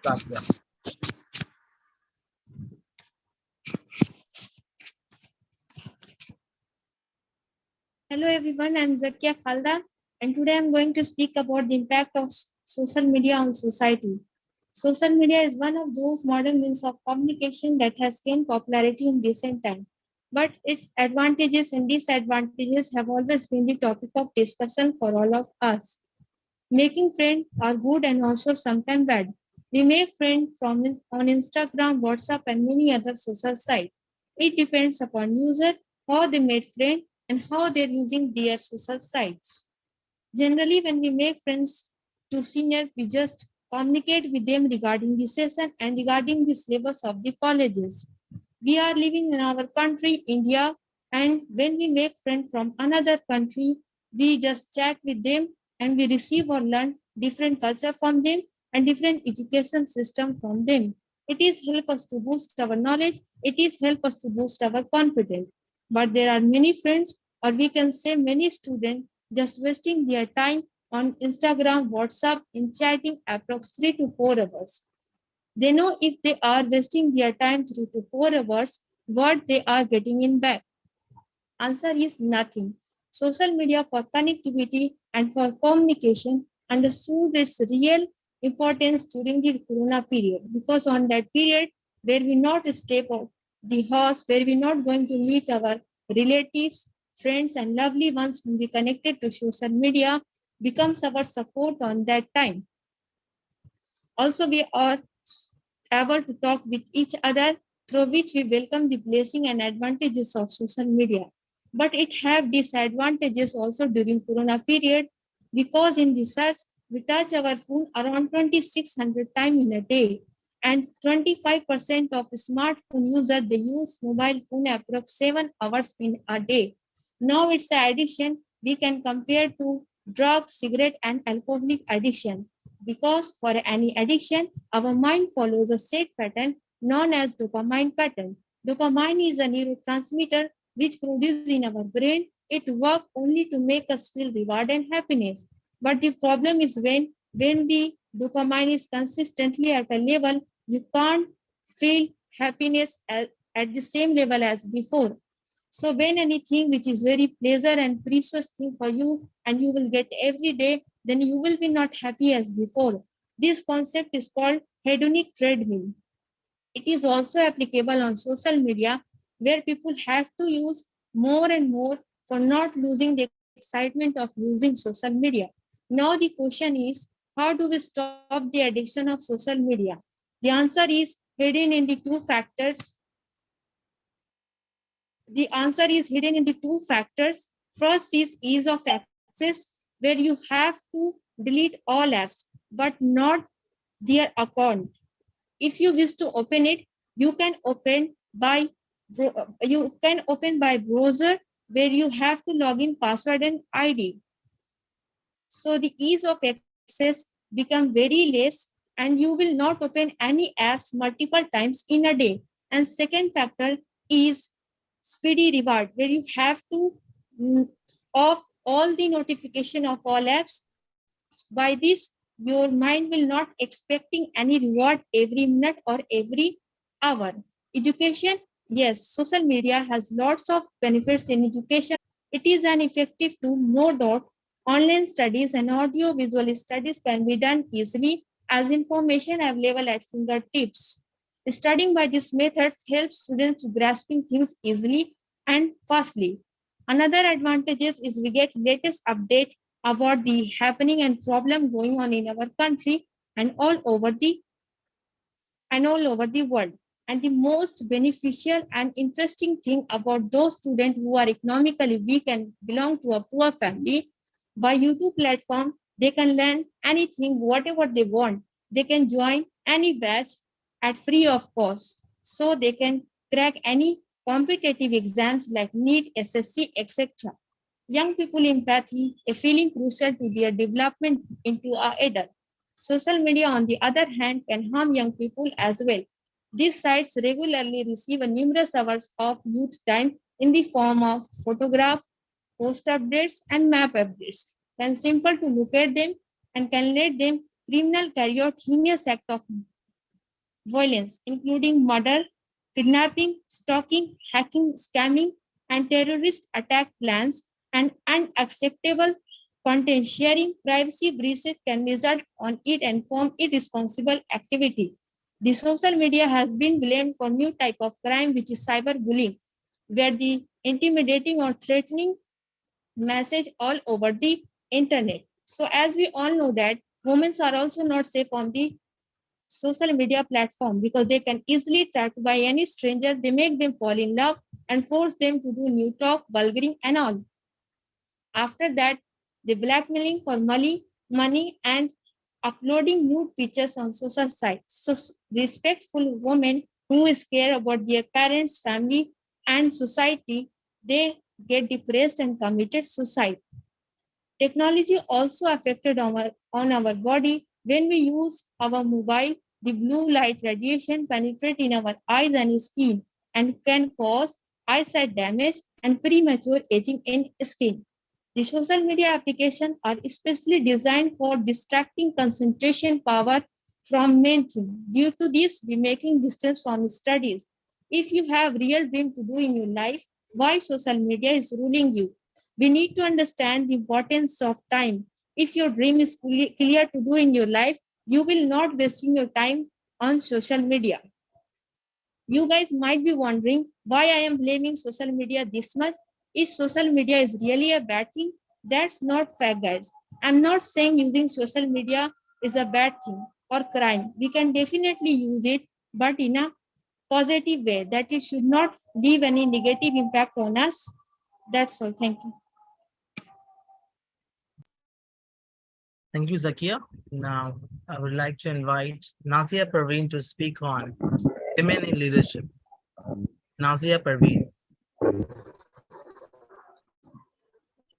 Zakia. Hello everyone, I'm Zakia Khalda, and today I'm going to speak about the impact of social media on society. Social media is one of those modern means of communication that has gained popularity in recent times, but its advantages and disadvantages have always been the topic of discussion for all of us. Making friends are good and also sometimes bad. We make friends on Instagram, WhatsApp, and many other social sites. It depends upon user, how they made friends, and how they're using their social sites. Generally, when we make friends to senior, we just communicate with them regarding the session and regarding the syllabus of the colleges. We are living in our country, India, and when we make friends from another country, we just chat with them and we receive or learn different culture from them and different education system from them. It is help us to boost our knowledge. It is help us to boost our confidence. But there are many friends, or we can say many students, just wasting their time on Instagram, WhatsApp, in chatting approx 3 to 4 hours. They know if they are wasting their time 3 to 4 hours, what they are getting in back. Answer is nothing. Social media for connectivity and for communication understood its real importance during the Corona period, because on that period where we not step out the house, where we not going to meet our relatives, friends, and lovely ones whom we connected to social media becomes our support on that time. Also, we are able to talk with each other, through which we welcome the blessing and advantages of social media. But it have disadvantages also during Corona period, because in research, we touch our phone around 2,600 times in a day, and 25% of smartphone users, they use mobile phone approx 7 hours in a day. Now it's an addiction we can compare to drugs, cigarette, and alcoholic addiction, because for any addiction, our mind follows a set pattern known as dopamine pattern. Dopamine is a neurotransmitter which produces in our brain. It works only to make us feel reward and happiness. But the problem is when the dopamine is consistently at a level, you can't feel happiness at the same level as before. So when anything which is very pleasure and precious thing for you and you will get every day, then you will be not happy as before. This concept is called hedonic treadmill. It is also applicable on social media, where people have to use more and more for not losing the excitement of using social media. Now the question is, how do we stop the addiction of social media? The answer is hidden in the two factors. The answer is hidden in the two factors. First is ease of access, where you have to delete all apps, but not their account. If you wish to open it, you can open by browser, where you have to log in password and ID. So the ease of access become very less, and you will not open any apps multiple times in a day. And second factor is speedy reward, where you have to off all the notification of all apps. By this, your mind will not expecting any reward every minute or every hour. Education, yes, social media has lots of benefits in education. It is an effective tool, no doubt. Online studies and audio visual studies can be done easily, as information available at fingertips. Studying by these methods helps students to grasping things easily and fastly. Another advantages is we get latest update about the happening and problem going on in our country and all over the world. And the most beneficial and interesting thing about those students who are economically weak and belong to a poor family, by YouTube platform, they can learn anything, whatever they want. They can join any batch at free of cost. So they can crack any competitive exams like NEET, SSC, etc. Young people empathy, a feeling crucial to their development into a adult. Social media, on the other hand, can harm young people as well. These sites regularly receive a numerous hours of youth time in the form of photograph, post updates, and map updates. When simple to look at them and can lead them criminal carry out heinous act of violence, including murder, kidnapping, stalking, hacking, scamming, and terrorist attack plans, and unacceptable content sharing, privacy breaches can result on it and form irresponsible activity. The social media has been blamed for new type of crime, which is cyberbullying, where the intimidating or threatening message all over the internet. So as we all know that women are also not safe on the social media platform because they can easily tracked by any stranger. They make them fall in love and force them to do new talk, bulgaring and all. After that, the blackmailing for money and uploading nude pictures on social sites. So respectful women who is care about their parents, family and society, they get depressed and committed suicide. Technology also affected on our body. When we use our mobile, the blue light radiation penetrate in our eyes and skin and can cause eyesight damage and premature aging in skin. The social media applications are especially designed for distracting concentration power from main thing. Due to this, we making distance from studies. If you have real dream to do in your life, why social media is ruling you? We need to understand the importance of time. If your dream is clear to do in your life, you will not wasting your time on social media. You guys might be wondering why I am blaming social media this much. Is social media is really a bad thing? That's not fact, guys. I'm not saying using social media is a bad thing or crime. We can definitely use it, but in a positive way, that it should not leave any negative impact on us. That's all. Thank you. Thank you, Zakia. Now, I would like to invite Nazia Parveen to speak on women in leadership. Nazia Parveen.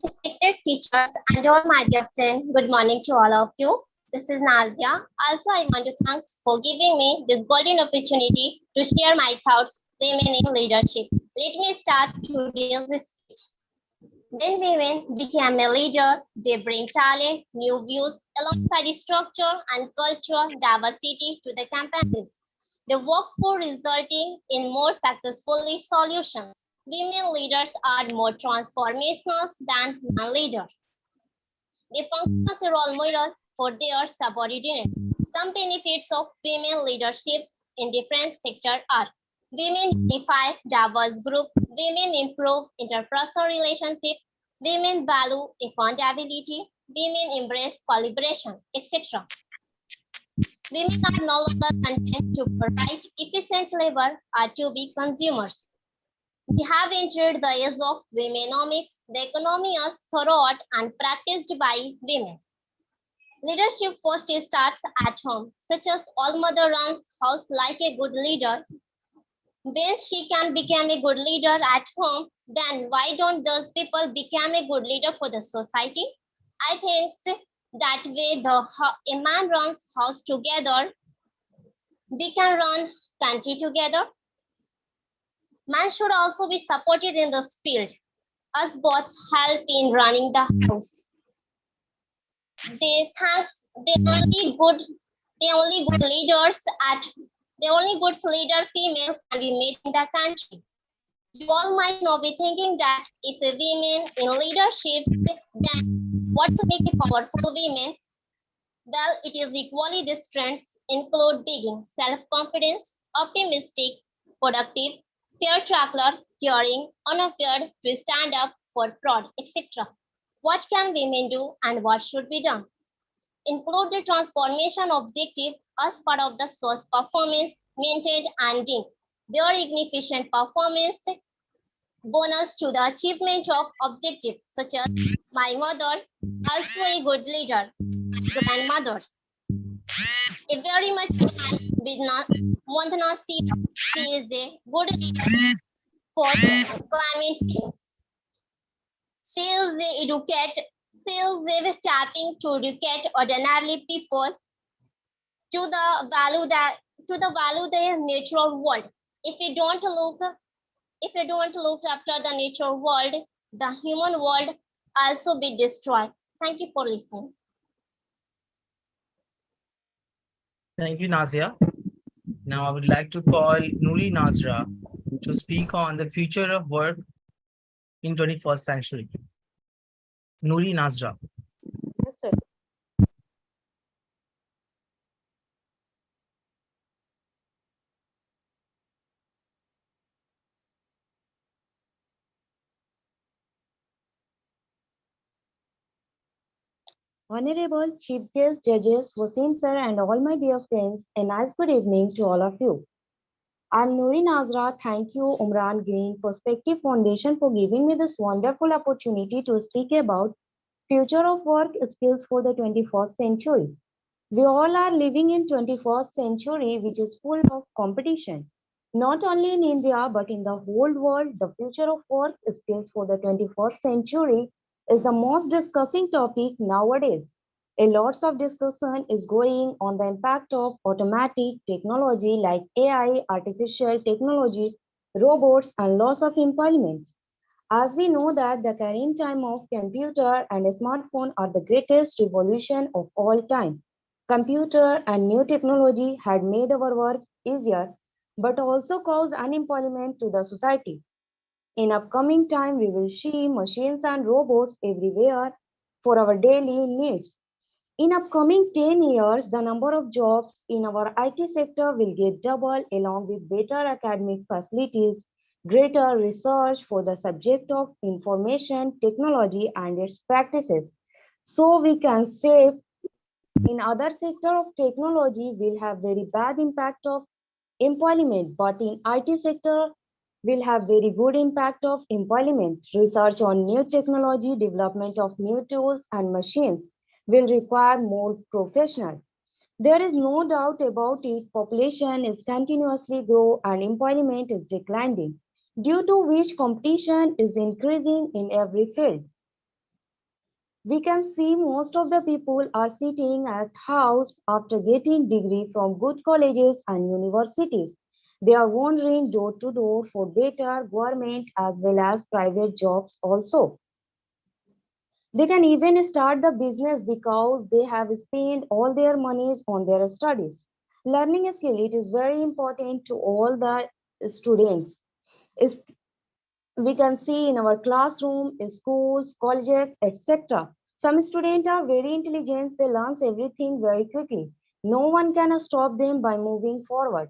Respected teachers and all my dear friends, good morning to all of you. This is Nazia. Also, I want to thank for giving me this golden opportunity to share my thoughts, women in leadership. Let me start today's speech. When women become a leader, they bring talent, new views, alongside structure and cultural diversity to the companies. The workforce resulting in more successful solutions. Women leaders are more transformational than non-leaders. They function as a role model for their subordinates. Some benefits of female leaderships in different sectors are: women unify diverse group, women improve interpersonal relationship, women value accountability, women embrace collaboration, etc. Women are no longer content to provide efficient labor or to be consumers. We have entered the age of womenomics. The economy is thought and practiced by women. Leadership first starts at home, such as all mother runs house like a good leader. When she can become a good leader at home, then why don't those people become a good leader for the society? I think that way a man runs house together, we can run country together. Man should also be supported in this field. Us both help in running the house. The only good leader female can be made in the country. You all might not be thinking that if a women in leadership, then what's making powerful women? Well, it is equally the strengths include being self-confidence, optimistic, productive, fair traveler, caring, unafraid to stand up for fraud, etc. What can women do and what should be done? Include the transformation objective as part of the source performance, maintained and linked. Their ignificant performance bonus to the achievement of objectives such as my mother, also a good leader, grandmother. A very much with not want not see she is a good for climate change. She is the educate. She is the tapping to educate ordinary people to the value that to the value the natural world. If you don't look after the natural world, the human world also be destroyed. Thank you for listening. Thank you, Nazia. Now I would like to call Nuri Nazra to speak on the future of work in 21st century. Nuri Nazra. Yes, sir. Honorable Chief Guest Judges, Wasim sir, and all my dear friends, a nice good evening to all of you. I'm Nuri Nazra. Thank you, Umran Green Perspective Foundation, for giving me this wonderful opportunity to speak about future of work skills for the 21st century. We all are living in 21st century, which is full of competition. Not only in India, but in the whole world, the future of work skills for the 21st century is the most discussing topic nowadays. A lots of discussion is going on the impact of automatic technology like AI, artificial technology, robots, and loss of employment. As we know that the current time of computer and smartphone are the greatest revolution of all time. Computer and new technology had made our work easier, but also caused unemployment to the society. In upcoming time, we will see machines and robots everywhere for our daily needs. In upcoming 10 years, the number of jobs in our IT sector will get double along with better academic facilities, greater research for the subject of information technology and its practices. So we can say in other sector of technology will have very bad impact of employment, but in IT sector will have very good impact of employment. Research on new technology, development of new tools and machines will require more professionals. There is no doubt about it, population is continuously grow and employment is declining, due to which competition is increasing in every field. We can see most of the people are sitting at house after getting degree from good colleges and universities. They are wandering door to door for better government as well as private jobs also. They can even start the business because they have spent all their monies on their studies. Learning a skill, it is very important to all the students. Is we can see in our classroom, in schools, colleges, etc. Some students are very intelligent, they learn everything very quickly. No one can stop them by moving forward.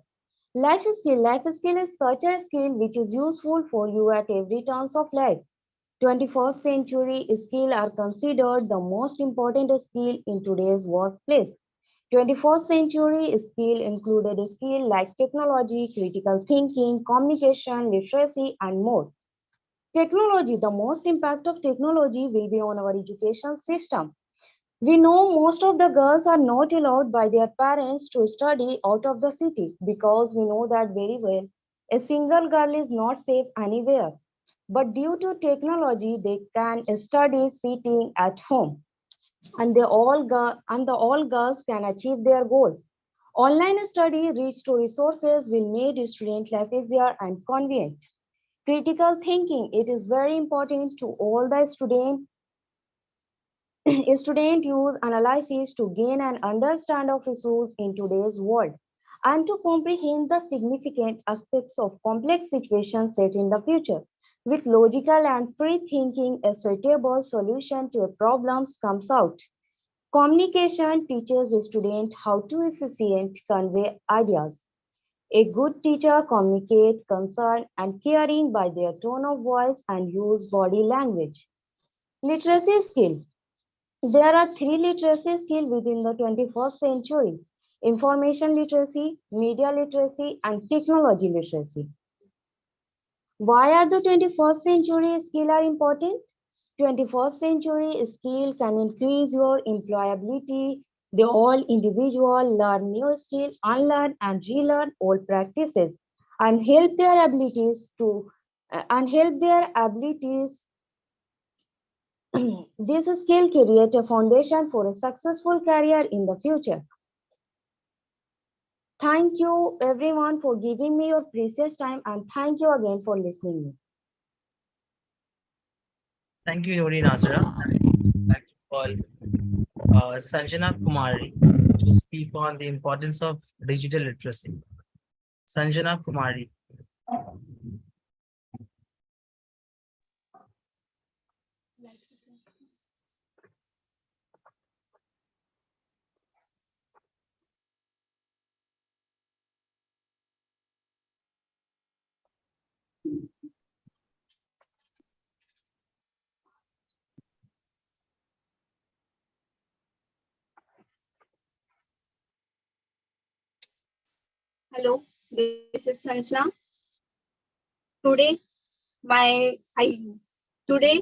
Life skill is such a skill which is useful for you at every turn of life. 21st century skills are considered the most important skill in today's workplace. 21st century skill included skills like technology, critical thinking, communication, literacy, and more. Technology, the most impact of technology will be on our education system. We know most of the girls are not allowed by their parents to study out of the city because we know that very well. A single girl is not safe anywhere. But due to technology, they can study sitting at home, and the all girls can achieve their goals. Online study reach to resources will make student life easier and convenient. Critical thinking, it is very important to all the student. Student use analysis to gain an understand of issues in today's world and to comprehend the significant aspects of complex situations set in the future. With logical and free thinking, a suitable solution to a problem comes out. Communication teaches a student how to efficiently convey ideas. A good teacher communicates concern and caring by their tone of voice and use body language. Literacy skill. There are three literacy skills within the 21st century: information literacy, media literacy, and technology literacy. Why are the 21st century skills are important? 21st century skill can increase your employability They all individual learn new skills, unlearn and relearn old practices, and help their abilities to and help their abilities. This skill create a foundation for a successful career in the future. Thank you everyone for giving me your precious time, and thank you again for listening me. Thank you, Yuri Nazra. I'd like to call Sanjana Kumari to speak on the importance of digital literacy. Sanjana Kumari. Hello, this is Sanjana. Today, my I today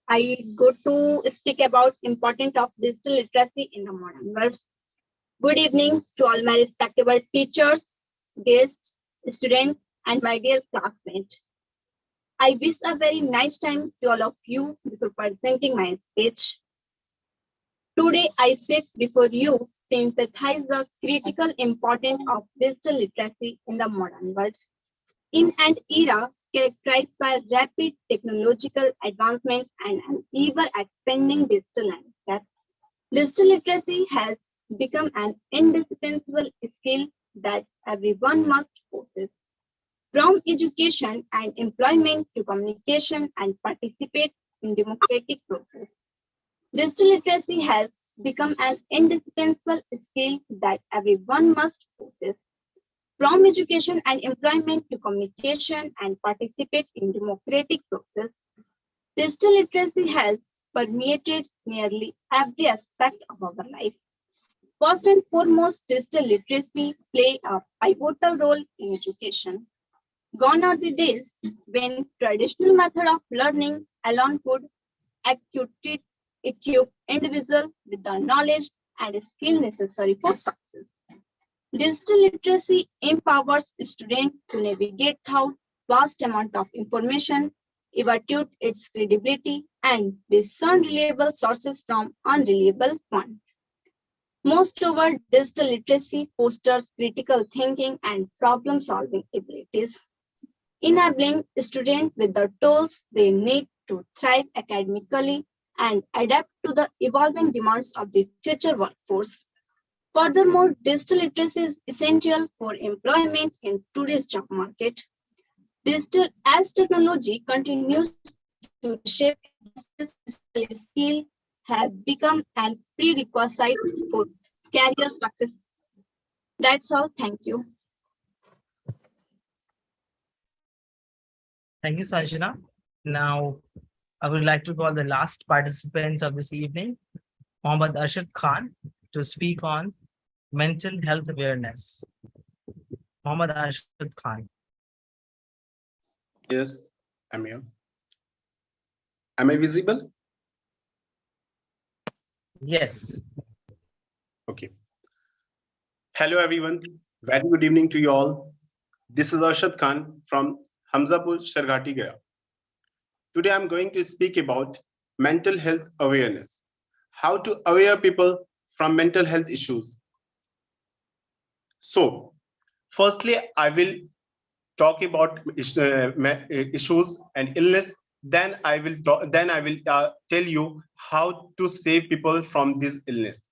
I go to speak about importance of digital literacy in the modern world. Good evening to all my respectable teachers, guests, students, and my dear classmates. I wish a very nice time to all of you before presenting my speech. Today, I sit before you to emphasize the critical importance of digital literacy in the modern world. In an era characterized by rapid technological advancement and an ever-expanding digital landscape, digital literacy has become an indispensable skill that everyone must possess. From education and employment to communication and participate in democratic process, digital literacy has become an indispensable skill that everyone must possess. From education and employment to communication and participate in democratic process, digital literacy has permeated nearly every aspect of our life. First and foremost, digital literacy play a pivotal role in education. Gone are the days when traditional method of learning alone could equip individual with the knowledge and skill necessary for success. Digital literacy empowers students to navigate through vast amount of information, evaluate its credibility, and discern reliable sources from unreliable ones. Moreover, digital literacy fosters critical thinking and problem-solving abilities, enabling students with the tools they need to thrive academically and adapt to the evolving demands of the future workforce. Furthermore, digital literacy is essential for employment in today's job market. Digital as technology continues to shape digital skill have become a prerequisite for career success. That's all. Thank you. Thank you, Sanjana. Now, I would like to call the last participant of this evening, Mohammad Arshad Khan, to speak on mental health awareness. Mohammad Arshad Khan. Yes, I'm here. Am I visible? Yes. Okay. Hello, everyone. Very good evening to you all. This is Arshad Khan from Hamzapur, Sherghati, Gaya. Today, I'm going to speak about mental health awareness. How to aware people from mental health issues. So, firstly, I will talk about issues and illness. Then I will tell you how to save people from this illness.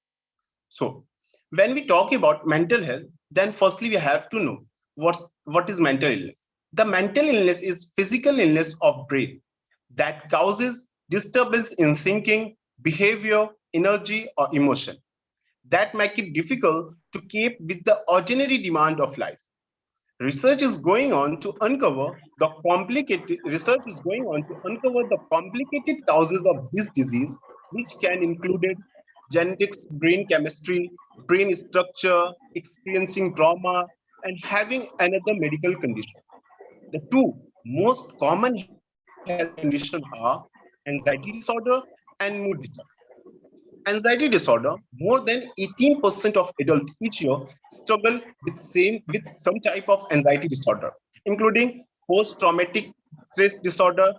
So, when we talk about mental health, then firstly we have to know what is mental illness. The mental illness is physical illness of brain that causes disturbance in thinking, behavior, energy, or emotion that make it difficult to keep with the ordinary demand of life. Research is going on to uncover the complicated causes of this disease, which can include genetics, brain chemistry, brain structure, experiencing trauma, and having another medical condition. The two most common health conditions are anxiety disorder and mood disorder. Anxiety disorder, more than 18% of adults each year struggle with some type of anxiety disorder, including post-traumatic stress disorder,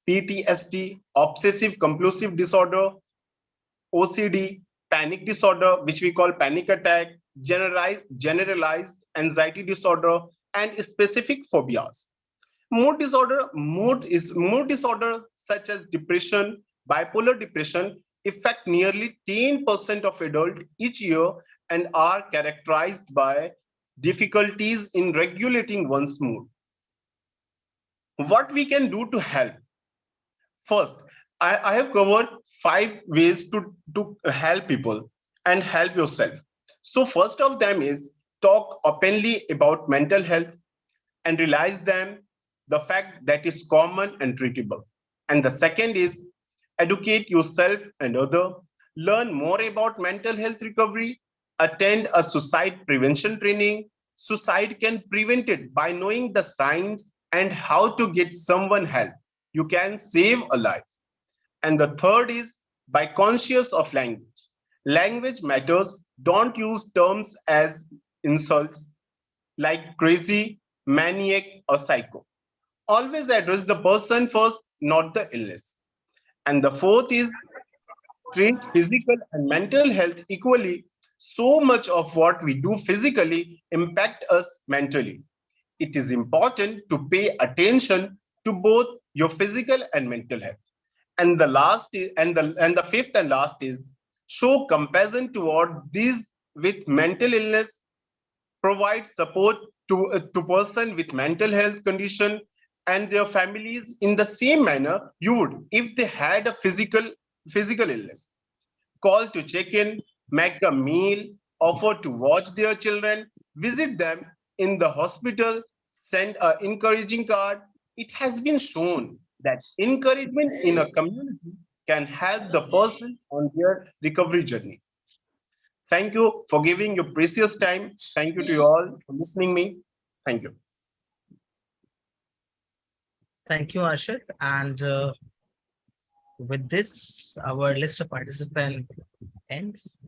PTSD, obsessive compulsive disorder, OCD, panic disorder, which we call panic attack, generalized anxiety disorder, and specific phobias. Mood disorder such as depression, bipolar depression affect nearly 10% of adults each year and are characterized by difficulties in regulating one's mood. What we can do to help? First, I have covered 5 ways to help people and help yourself. So first of them is talk openly about mental health and realize the fact that is common and treatable. And the second is educate yourself and other, learn more about mental health recovery, attend a suicide prevention training. Suicide can prevent it by knowing the signs and how to get someone help. You can save a life. And the third is by conscious of language. Language matters. Don't use terms as insults like crazy, maniac, or psycho. Always address the person first, not the illness. And the fourth is treat physical and mental health equally. So much of what we do physically impact us mentally. It is important to pay attention to both your physical and mental health. And the last is, and the fifth and last is show compassion toward these with mental illness, provide support to person with mental health condition and their families in the same manner you would if they had a physical illness. Call to check in, make a meal, offer to watch their children, visit them in the hospital, send an encouraging card. It has been shown that encouragement in a community can help the person on their recovery journey. Thank you for giving your precious time. Thank you to you all for listening me. Thank you. Thank you, Ashit. And with this, our list of participants ends.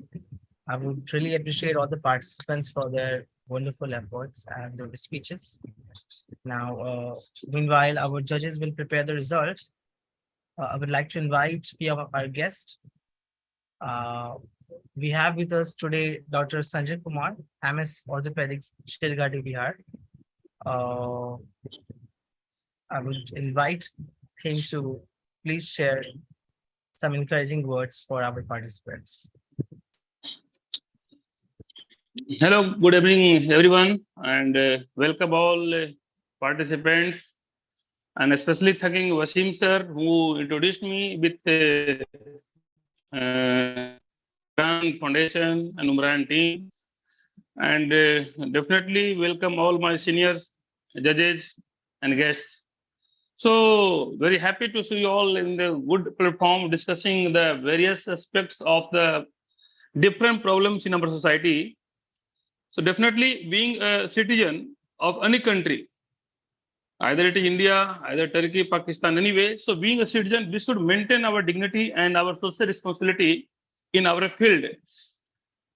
I would really appreciate all the participants for their wonderful efforts and their speeches. Now, meanwhile, our judges will prepare the result. I would like to invite our guest. We have with us today Dr. Sanjay Kumar, MS Orthopedics, Sherghati, Bihar. I would invite him to please share some encouraging words for our participants. Hello, good evening, everyone, and welcome all participants, and especially thanking Wasim sir, who introduced me with Umran Foundation and Umran team, and definitely welcome all my seniors, judges, and guests. So very happy to see you all in the good platform discussing the various aspects of the different problems in our society. So definitely being a citizen of any country, either it is India, either Turkey, Pakistan, anyway. So being a citizen, we should maintain our dignity and our social responsibility in our field.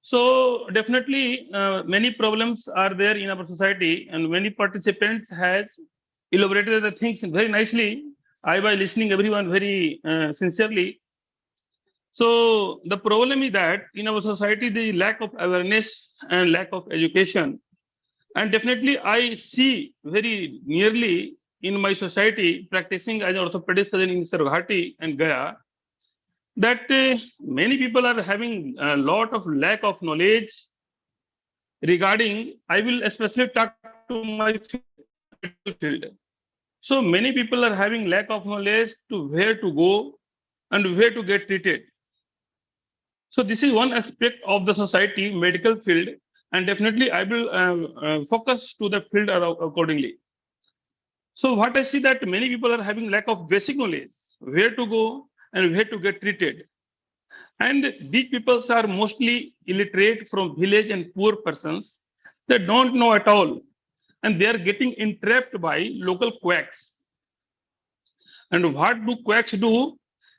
So definitely many problems are there in our society, and many participants has elaborated the things very nicely. I was listening everyone very sincerely. So the problem is that in our society, the lack of awareness and lack of education. And definitely I see very nearly in my society practicing as an orthopedic surgeon in Sherghati and Gaya, that many people are having a lot of lack of knowledge regarding, I will especially talk to my medical field. So many people are having lack of knowledge to where to go and where to get treated. So this is one aspect of the society, medical field, and definitely I will focus to the field accordingly. So what I see that many people are having lack of basic knowledge, where to go and where to get treated. And these people are mostly illiterate from village and poor persons. They don't know at all. And they are getting entrapped by local quacks. And what do quacks do?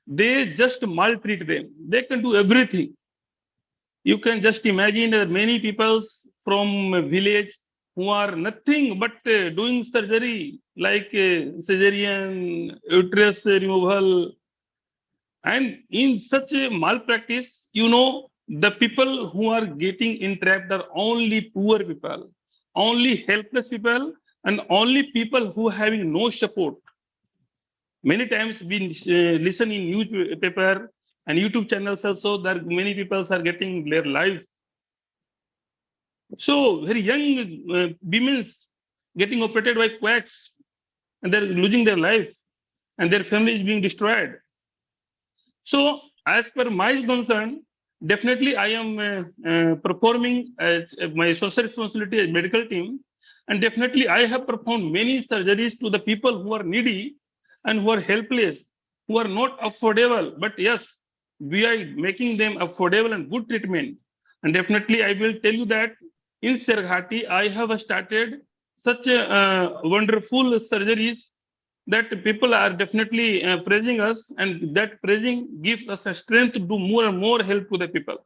they just maltreat them. They can do everything. You can just imagine many people from a village who are nothing but doing surgery like cesarean, uterus removal. And in such a malpractice, the people who are getting entrapped are only poor people, only helpless people, and only people who having no support. Many times we listen in newspaper and YouTube channels also that many people are getting their life. So very young women getting operated by quacks and they're losing their life and their family is being destroyed. So as per my concern, definitely I am performing my social responsibility as medical team, and definitely I have performed many surgeries to the people who are needy and who are helpless, who are not affordable. But yes, we are making them affordable and good treatment. And definitely I will tell you that in Sherghati, I have started such wonderful surgeries that people are definitely praising us, and that praising gives us a strength to do more and more help to the people.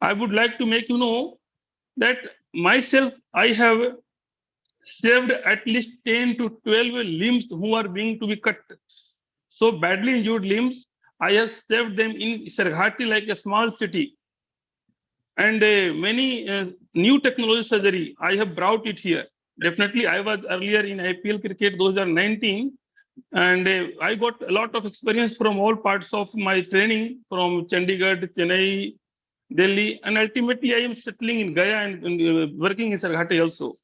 I would like to make you know that myself, I have saved at least 10 to 12 limbs who are being to be cut. So badly injured limbs, I have saved them in Sherghati like a small city. And many new technology surgery, I have brought it here. Definitely, I was earlier in IPL cricket 2019, and I got a lot of experience from all parts of my training from Chandigarh, Chennai, Delhi, and ultimately I am settling in Gaya and working in Sherghati also.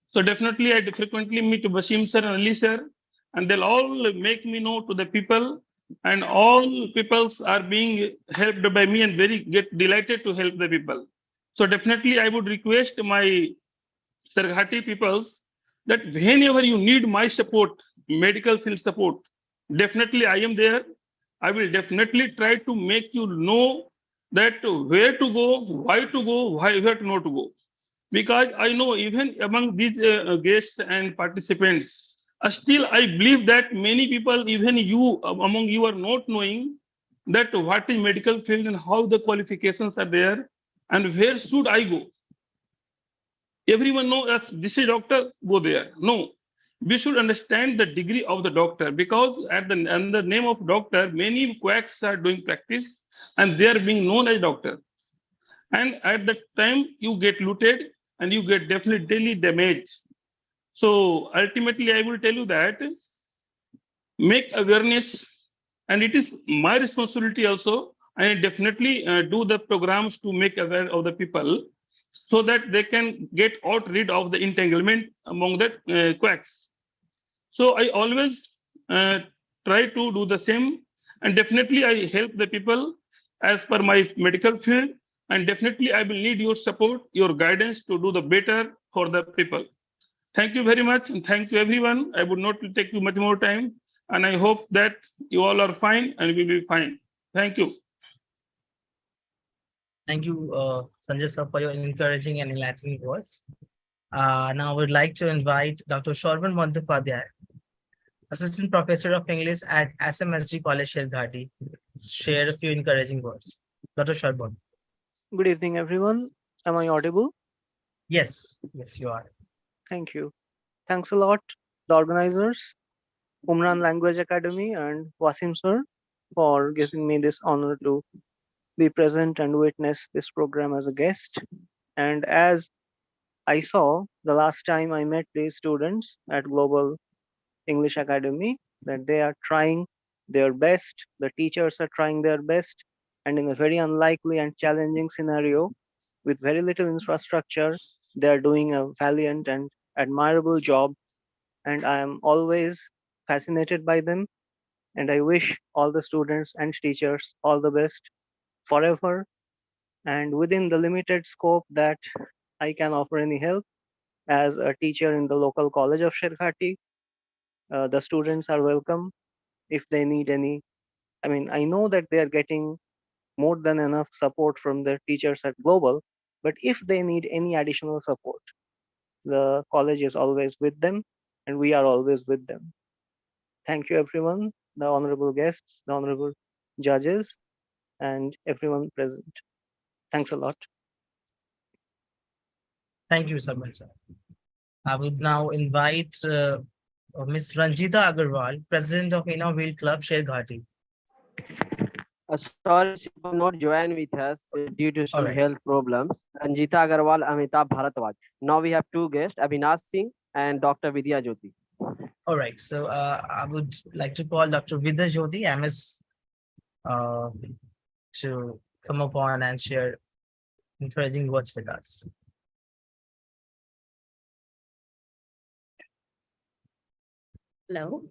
So definitely I frequently meet Basim sir and Ali sir, and they'll all make me know to the people, and all peoples are being helped by me and very get delighted to help the people. So definitely I would request my Sherghati peoples that whenever you need my support, medical field support, definitely I am there. I will definitely try to make you know that where to go, where to not to go. Because I know even among these guests and participants, still I believe that many people, even you, among you are not knowing that what is medical field and how the qualifications are there and where should I go. Everyone know that this is doctor, go there. No, we should understand the degree of the doctor, because at the under name of doctor, many quacks are doing practice and they are being known as doctor. And at that time, you get looted and you get definitely daily damage. So ultimately, I will tell you that make awareness, and it is my responsibility also. I definitely do the programs to make aware of the people so that they can get out rid of the entanglement among the quacks. So I always try to do the same, and definitely I help the people as per my medical field, and definitely I will need your support, your guidance to do the better for the people. Thank you very much, and thank you everyone. I would not take you much more time, and I hope that you all are fine and we will be fine. Thank you. Thank you, Sanjay sir, for your encouraging and enlightening words. Now I would like to invite Dr. Shorban Bandyopadhyay, Assistant Professor of English at SMSG College, Sherghati, share a few encouraging words. Dr. Shorban. Good evening, everyone. Am I audible? Yes, yes, you are. Thank you. Thanks a lot, the organizers, Umran Language Academy and Wasim sir, for giving me this honor to be present and witness this program as a guest. And as I saw the last time I met these students at Global English Academy, that they are trying their best, the teachers are trying their best, and in a very unlikely and challenging scenario, with very little infrastructure, they are doing a valiant and admirable job. And I am always fascinated by them. And I wish all the students and teachers all the best forever. And within the limited scope that I can offer any help as a teacher in the local college of Sherghati, the students are welcome if they need any. I mean, I know that they are getting more than enough support from their teachers at Global, but if they need any additional support, the college is always with them and we are always with them. Thank you, everyone. the honorable guests, the honorable judges, and everyone present. Thanks a lot. Thank you so much, sir. I would now invite Ms. Ranjita Agarwal, President of Inner Wheel Club, Sherghati. Sorry, she could not join with us due to some Alright. health problems. Ranjita Agarwal, Amitabh Bharatwaj. Now we have two guests, Avinash Singh and Dr. Vidya Jyoti. All right, so I would like to call Dr. Vidya Jyoti, MS, to come upon and share encouraging words with us. Hello.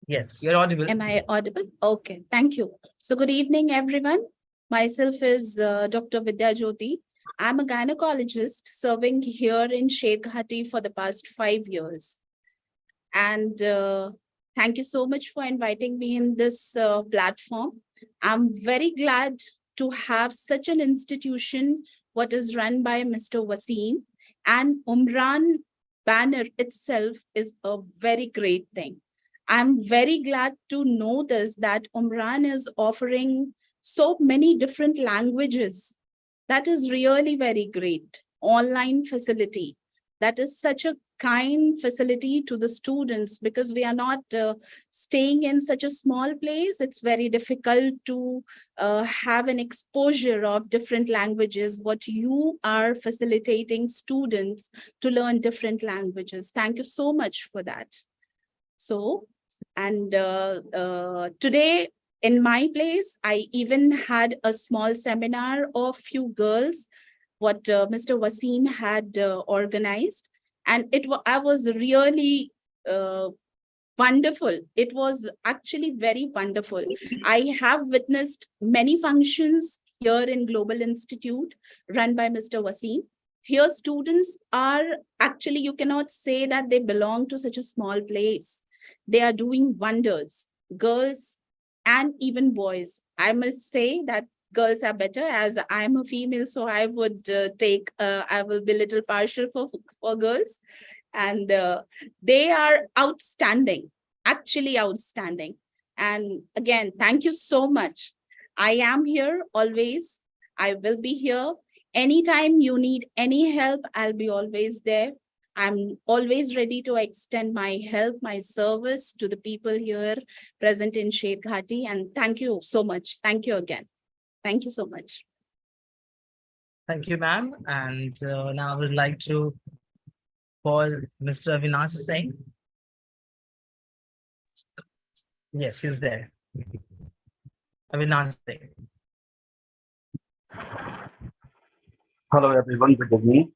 Yes, you're audible. Am I audible? Okay, thank you. So good evening, everyone. Myself is Dr. Vidya Jyoti. I'm a gynecologist serving here in Sherghati for the past 5 years. And thank you so much for inviting me in this platform. I'm very glad to have such an institution, what is run by Mr. Wasim, and Umran banner itself is a very great thing. I'm very glad to know this, that Umran is offering so many different languages. That is really very great. Online facility. That is such a kind facility to the students, because we are not staying in such a small place. It's very difficult to have an exposure of different languages. What you are facilitating students to learn different languages. Thank you so much for that. So, and today in my place, I even had a small seminar of few girls, what Mr. Wasim had organized. And I was really wonderful. It was actually very wonderful. I have witnessed many functions here in Global Institute run by Mr. Wasim. Here students are actually, you cannot say that they belong to such a small place. They are doing wonders, girls and even boys. I must say that girls are better, as I'm a female, so I would I will be a little partial for girls. And they are outstanding, actually outstanding. And again, thank you so much. I am here always. I will be here. Anytime you need any help, I'll be always there. I'm always ready to extend my help, my service to the people here present in Sherghati. And thank you so much. Thank you again. Thank you so much. Thank you, ma'am. And now I would like to call Mr. Avinash Singh. Yes, he's there. Avinash Singh. Hello, everyone. Good evening.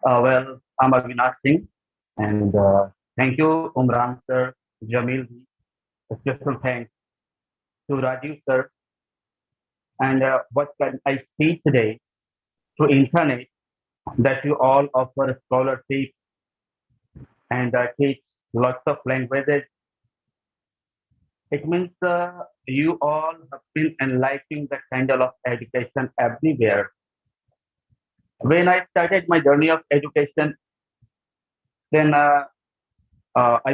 Well, I'm Avinash Singh, and thank you, Umran sir, Jamil. A special thanks to Rajiv sir. And what can I say today through internet, that you all offer scholarship and teach lots of languages. It means you all have been enlightening the kind of education everywhere. When I started my journey of education, then I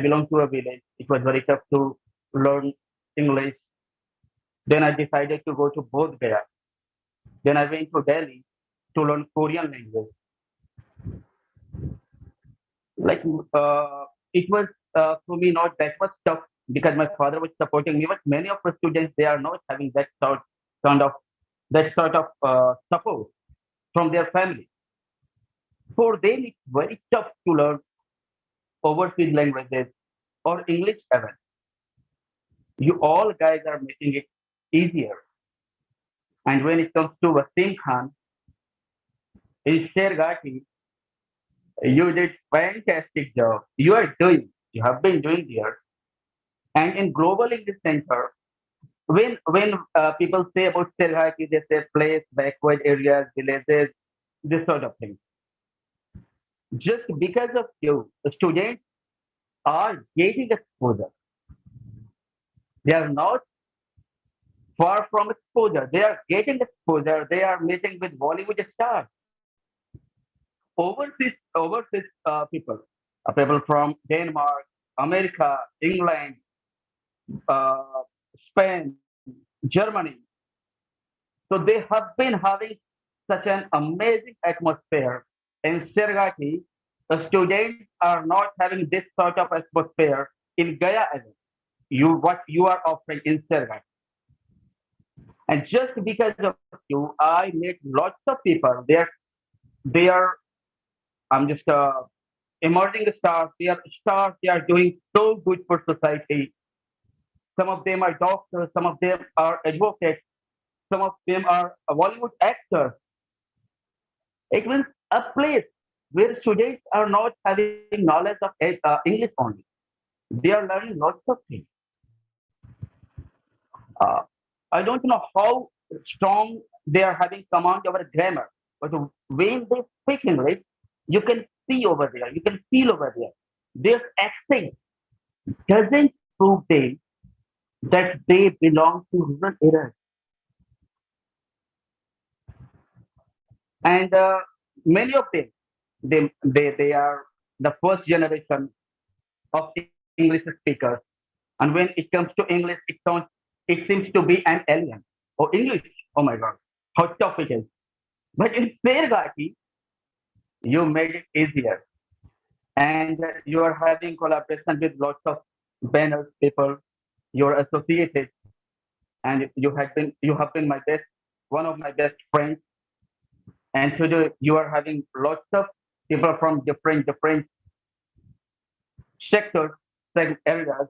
belong to a village. It was very tough to learn English. Then I decided to go to Bodh Gaya. Then I went to Delhi to learn Korean language. Like it was for me not that much tough, because my father was supporting me. But many of the students, they are not having that sort of support from their family. For them, it's very tough to learn overseas languages or English even. You all guys are making it easier. And when it comes to Wasim Khan, in Sherghati, you did fantastic job. You have been doing there. And in Global English Center, when people say about Sherghati, they say place, backward areas, villages, this sort of thing. Just because of you, the students are getting exposure. They are not far from exposure. They are getting exposure. They are meeting with Bollywood stars. Overseas people from Denmark, America, England, Spain, Germany. So they have been having such an amazing atmosphere. In Sherghati, the students are not having this sort of atmosphere in Gaya as well. What you are offering in Sherghati. And just because of you, I met lots of people. They are I'm just emerging stars. They are stars. They are doing so good for society. Some of them are doctors. Some of them are advocates. Some of them are Bollywood actors. It means a place where students are not having knowledge of English only. They are learning lots of things. Uh, I don't know how strong they are having command over grammar, but when they speak English, you can see over there, you can feel over there. Their accent doesn't prove them that they belong to rural areas. And many of them, they are the first generation of English speakers. And when it comes to English, it seems to be an alien. Oh, English, oh my God, how tough it is. But in Sherghati, you made it easier. And you are having collaboration with lots of banners, people, you're associated, and you have been my best, one of my best friends. And today you are having lots of people from different sectors, areas,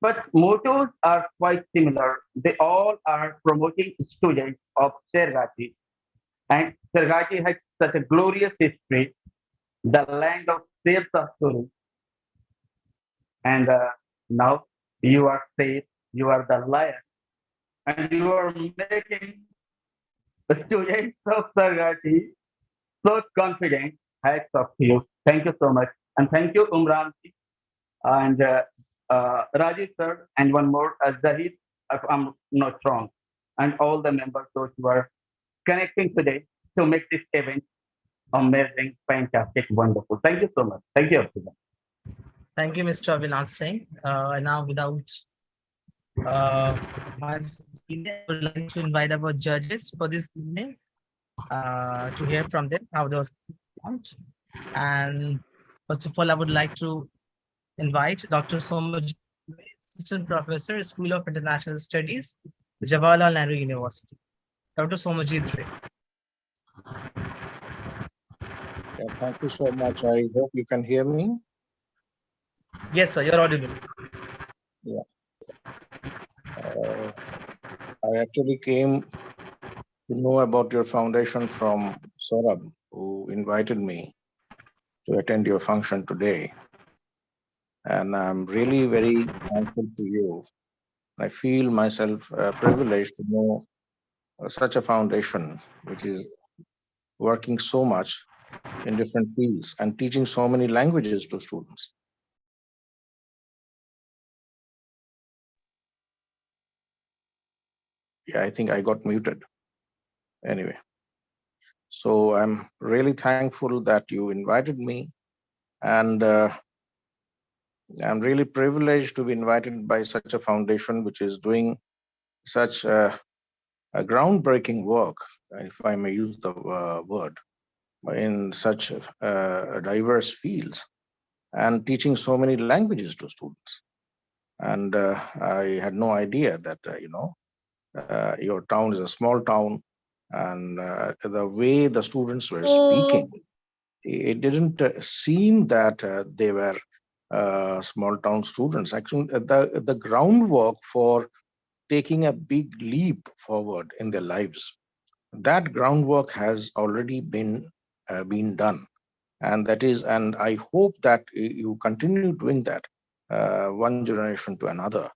but mottos are quite similar. They all are promoting students of Sherghati. And Sherghati has such a glorious history, the land of Sher Story. And now you are safe, you are the lion, and you are making the students of Sherghati so confident. Hats off to you. Thank you so much. And thank you, Umran and Rajiv sir, and one more, Zahid, if I'm not wrong, and all the members, those who are connecting today to make this event amazing, fantastic, wonderful. Thank you so much. Thank you, everyone. Thank you, Mr. Avinash Singh. And now, without much delay, I would like to invite our judges for this evening to hear from them how those went. And first of all, I would like to invite Dr. Somaj, Assistant Professor, School of International Studies, Jawaharlal Nehru University. Dr. Somajit Ray. Yeah, thank you so much. I hope you can hear me. Yes, sir, you're audible. Yeah. I actually came to know about your foundation from Saurabh, who invited me to attend your function today. And I'm really very thankful to you. I feel myself privileged to know such a foundation, which is working so much in different fields and teaching so many languages to students. Yeah, I think I got muted. Anyway, so I'm really thankful that you invited me, and I'm really privileged to be invited by such a foundation which is doing such a groundbreaking work, if I may use the word, in such diverse fields and teaching so many languages to students. And I had no idea that, your town is a small town, and the way the students were speaking, it didn't seem that they were small town students. Actually, the groundwork for taking a big leap forward in their lives, that groundwork has already been done, and I hope that you continue doing that, one generation to another.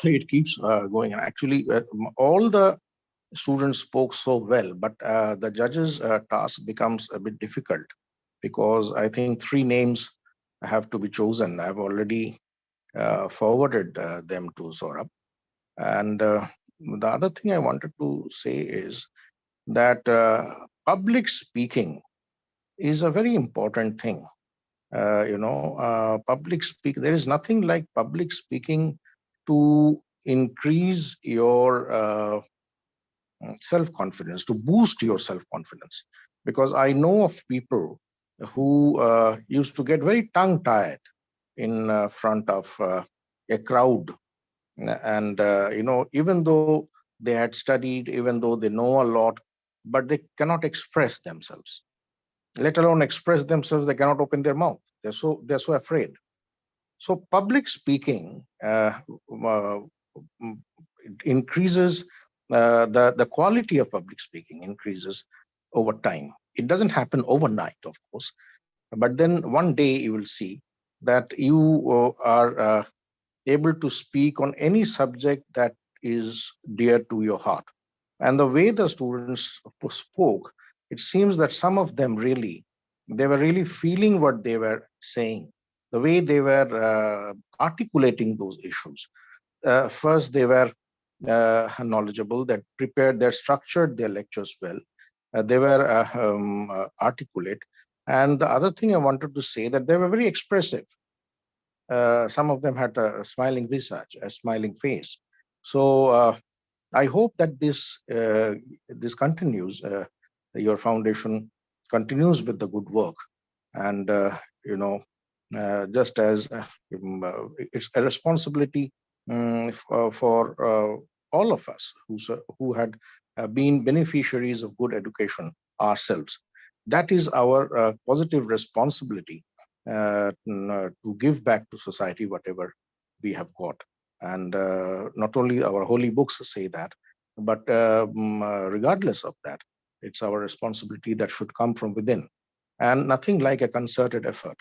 It keeps going. And actually, all the students spoke so well, but the judges' task becomes a bit difficult, because I think three names have to be chosen. I've already forwarded them to Saurabh. And the other thing I wanted to say is that public speaking is a very important thing. public speak. There is nothing like public speaking to increase your self-confidence, to boost your self-confidence. Because I know of people who used to get very tongue-tied in front of a crowd, and even though they had studied, even though they know a lot, but they cannot express themselves. Let alone express themselves, they cannot open their mouth. They're so afraid. So public speaking increases the quality of public speaking increases over time. It doesn't happen overnight, of course, but then one day you will see that you are able to speak on any subject that is dear to your heart. And the way the students spoke, it seems that some of them they were really feeling what they were saying, the way they were articulating those issues. First, they were knowledgeable, that prepared, they structured their lectures well. They were articulate. And the other thing I wanted to say, that they were very expressive. Some of them had a smiling visage, a smiling face. So I hope that this continues. Your foundation continues with the good work, and just as it's a responsibility for all of us who had been beneficiaries of good education ourselves. That is our positive responsibility to give back to society whatever we have got. And not only our holy books say that, but regardless of that, it's our responsibility that should come from within. And nothing like a concerted effort.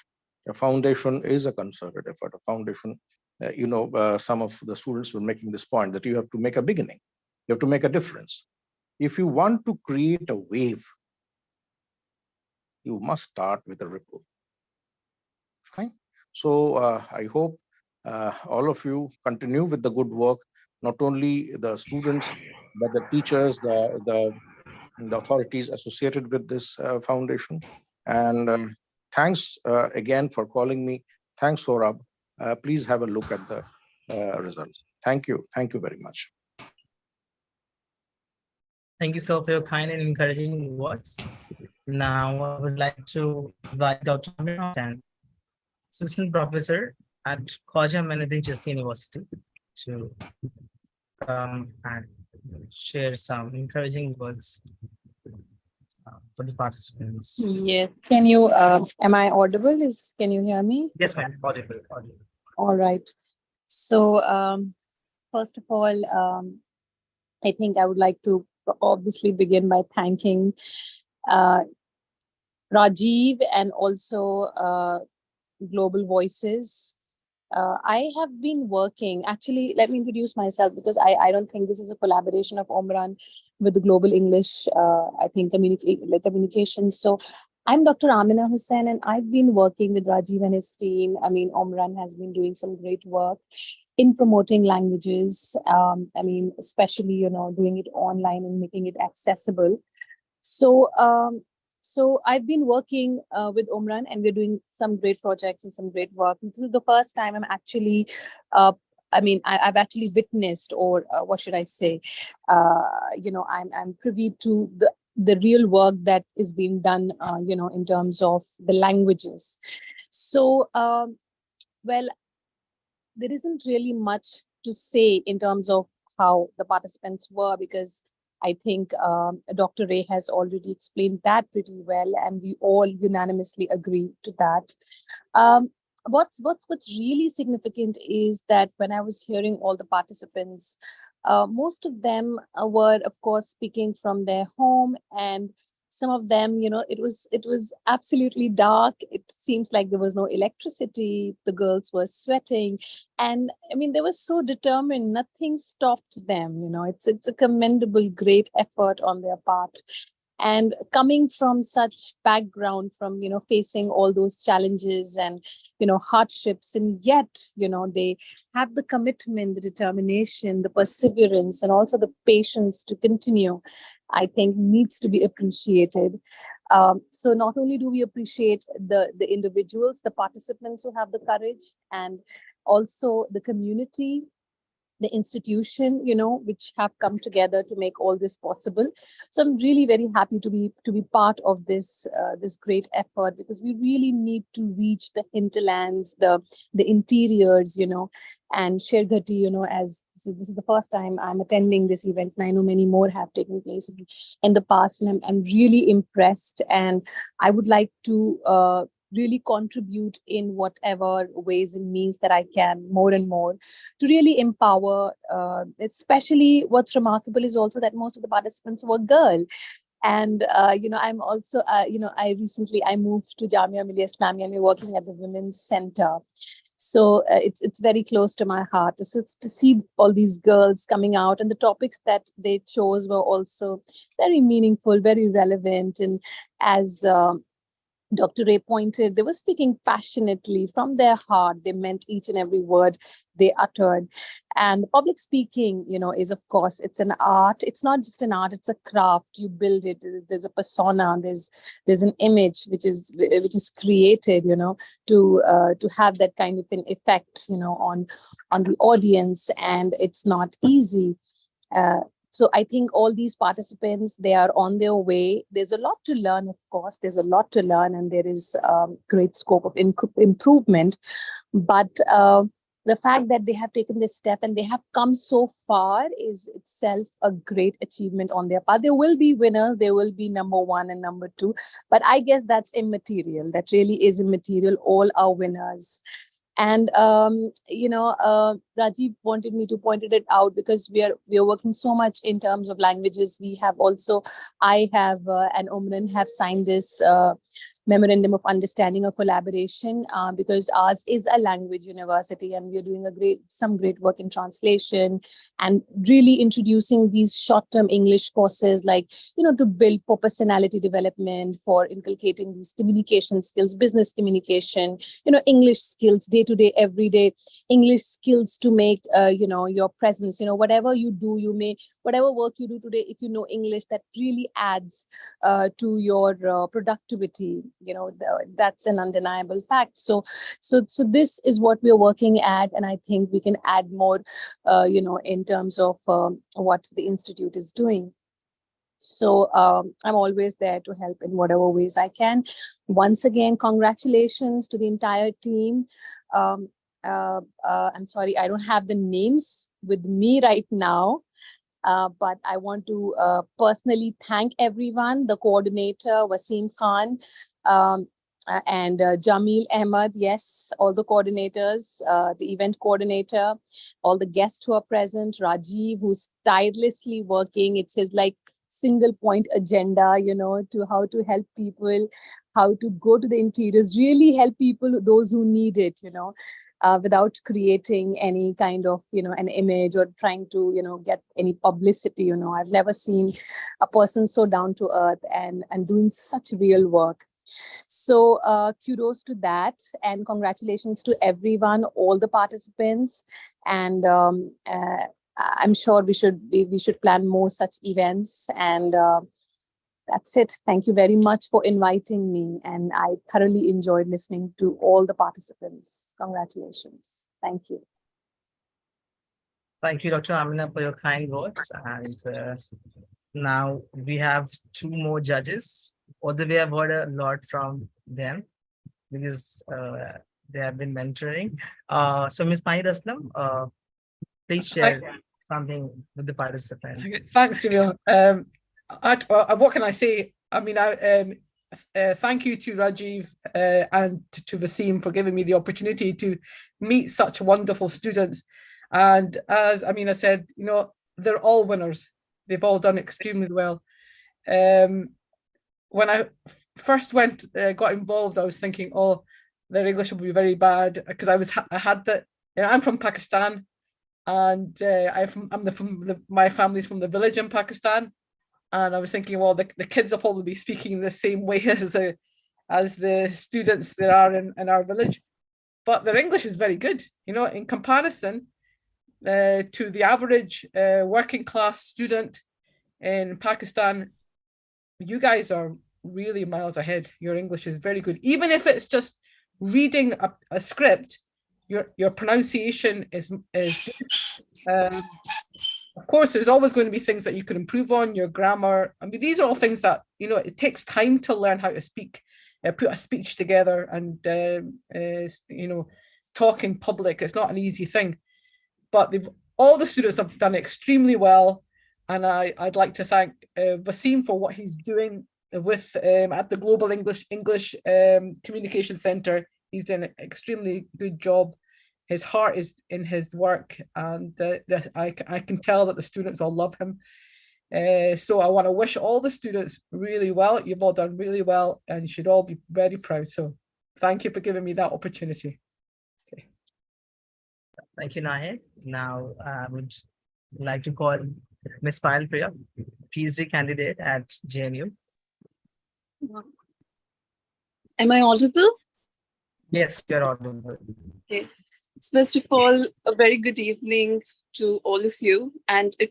A foundation is a concerted effort. A foundation, some of the students were making this point that you have to make a beginning. You have to make a difference. If you want to create a wave, you must start with a ripple. Fine. So I hope all of you continue with the good work, not only the students, but the teachers, the authorities associated with this foundation. And thanks again for calling me. Thanks, Saurabh. Please have a look at the results. Thank you. Thank you very much. Thank you, sir, for your kind and encouraging words. Now, I would like to invite Dr. Amir Hussain, Assistant Professor at Khwaja Menuddin Chisti University, to come and share some encouraging words for the participants. Yes. Can you, am I audible? Can you hear me? Yes, ma'am. Audible. All right. So, first of all, I think I would like to obviously begin by thanking Rajiv and also Global Voices. I have been working, actually, let me introduce myself, because I don't think this is a collaboration of Umran with the Global English, I think, communication. So I'm Dr. Amina Hussain, and I've been working with Rajiv and his team. I mean, Umran has been doing some great work in promoting languages. I mean, especially, doing it online and making it accessible. So I've been working with Umran, and we're doing some great projects and some great work. This is the first time I'm actually, I've actually witnessed, or what should I say, I'm privy to the real work that is being done, in terms of the languages. So, well, there isn't really much to say in terms of how the participants were, because I think Dr. Ray has already explained that pretty well, and we all unanimously agree to that. What's really significant is that when I was hearing all the participants, most of them were, of course, speaking from their home, and some of them, it was absolutely dark. It seems like there was no electricity. The girls were sweating, and I mean, they were so determined. Nothing stopped them. It's a commendable, great effort on their part. And coming from such background, from facing all those challenges and hardships, and yet they have the commitment, the determination, the perseverance, and also the patience to continue, I think needs to be appreciated. So not only do we appreciate the individuals, the participants who have the courage, and also the community, the institution, which have come together to make all this possible. So I'm really very happy to be part of this great effort, because we really need to reach the hinterlands, the interiors, and Sherghati, as this is the first time I'm attending this event, and I know many more have taken place in the past, and I'm really impressed, and I would like to really contribute in whatever ways and means that I can, more and more, to really empower. Especially what's remarkable is also that most of the participants were girl. And I'm also I moved to Jamia Millia Islamia, and we're working at the Women's Center. So it's very close to my heart. So it's to see all these girls coming out, and the topics that they chose were also very meaningful, very relevant, and as Dr. Ray pointed, they were speaking passionately from their heart. They meant each and every word they uttered. And public speaking, is, of course, it's an art. It's not just an art, it's a craft. You build it. There's a persona, there's an image which is created, to have that kind of an effect, on the audience. And it's not easy. So I think all these participants, they are on their way. There's a lot to learn, of course. There's a lot to learn, and there is great scope of improvement. But the fact that they have taken this step and they have come so far is itself a great achievement on their part. There will be winners. There will be number one and number two. But I guess that's immaterial. That really is immaterial. All are winners. And Rajiv wanted me to point it out, because we are working so much in terms of languages. We have also, I have and Umran have signed this memorandum of understanding, a collaboration, because ours is a language university, and we're doing some great work in translation and really introducing these short-term English courses, like, to build for personality development, for inculcating these communication skills, business communication, English skills, day-to-day, everyday English skills, to make, your presence, whatever you do, whatever work you do today, if you know English, that really adds to your productivity. That's an undeniable fact. So this is what we are working at, and I think we can add more, in terms of what the institute is doing. So I'm always there to help in whatever ways I can. Once again, congratulations to the entire team. I'm sorry, I don't have the names with me right now. But I want to personally thank everyone, the coordinator, Wasim Khan, and Jamil Ahmed, yes, all the coordinators, the event coordinator, all the guests who are present, Rajiv, who's tirelessly working. It's his single point agenda, to how to help people, how to go to the interiors, really help people, those who need it, without creating any kind of, an image or trying to, get any publicity. I've never seen a person so down to earth and doing such real work. So kudos to that, and congratulations to everyone, all the participants. And I'm sure we should plan more such events. And that's it. Thank you very much for inviting me. And I thoroughly enjoyed listening to all the participants. Congratulations. Thank you. Thank you, Dr. Amina, for your kind words. And now we have two more judges. Although we have heard a lot from them, because they have been mentoring. So Ms. Naeed Aslam, please share something with the participants. Thanks, Jamil. What can I say? I mean, thank you to Rajiv and to Wasim for giving me the opportunity to meet such wonderful students. And as Amina said, they're all winners. They've all done extremely well. When I first got involved, I was thinking, oh, their English will be very bad, because I'm from Pakistan, and my family's from the village in Pakistan, and I was thinking, well, the kids will probably be speaking the same way as the students there are in our village, but their English is very good, in comparison to the average working class student in Pakistan. You guys are really miles ahead. Your English is very good. Even if it's just reading a script, your pronunciation is good. Of course, there's always going to be things that you can improve on, your grammar. I mean, these are all things that, you know, it takes time to learn how to speak, put a speech together, and, you know, talk in public. It's not an easy thing, but all the students have done extremely well. And I'd like to thank Wasim for what he's doing with at the Global English Communication Center. He's done an extremely good job. His heart is in his work, and I can tell that the students all love him. So I want to wish all the students really well. You've all done really well, and you should all be very proud. So thank you for giving me that opportunity. Okay. Thank you, Nahid. Now I would like to call Ms. Payal Priya, PhD candidate at JNU. Am I audible? Yes, you're audible. Okay. First of all, a very good evening to all of you. And it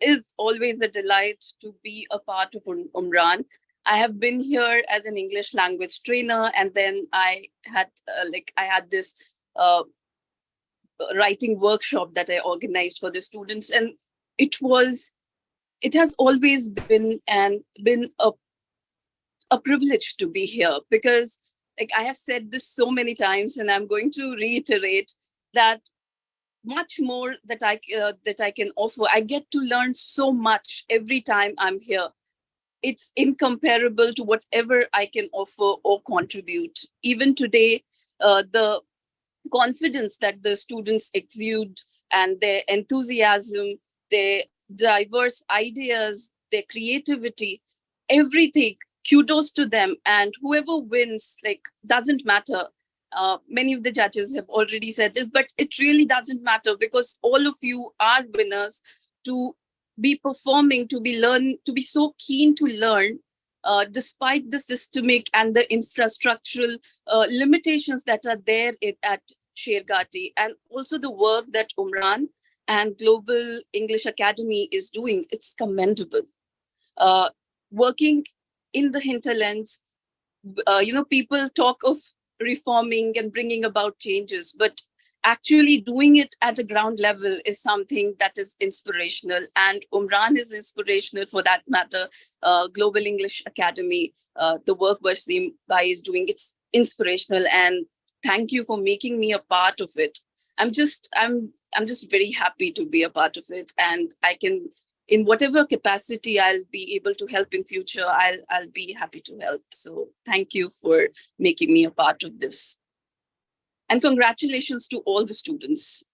is always a delight to be a part of Umran. I have been here as an English language trainer, and then I had this writing workshop that I organized for the students, and it has always been a privilege to be here, because like I have said this so many times, and I'm going to reiterate that much more that I can offer. I get to learn so much every time I'm here. It's incomparable to whatever I can offer or contribute. Even today, the confidence that the students exude and their enthusiasm, their diverse ideas, their creativity, everything, kudos to them. And whoever wins, like, doesn't matter. Many of the judges have already said this, but it really doesn't matter, because all of you are winners. To be performing, to be so keen to learn, despite the systemic and the infrastructural limitations that are there at Sherghati, and also the work that Umran and Global English Academy is doing. It's commendable. Working in the hinterlands, people talk of reforming and bringing about changes, but actually doing it at a ground level is something that is inspirational, and Umran is inspirational for that matter. Global English Academy, the work Wasim Bhai is doing, it's inspirational, and thank you for making me a part of it. I'm just very happy to be a part of it, and I can, in whatever capacity I'll be able to help in future, I'll be happy to help. So thank you for making me a part of this. And congratulations to all the students.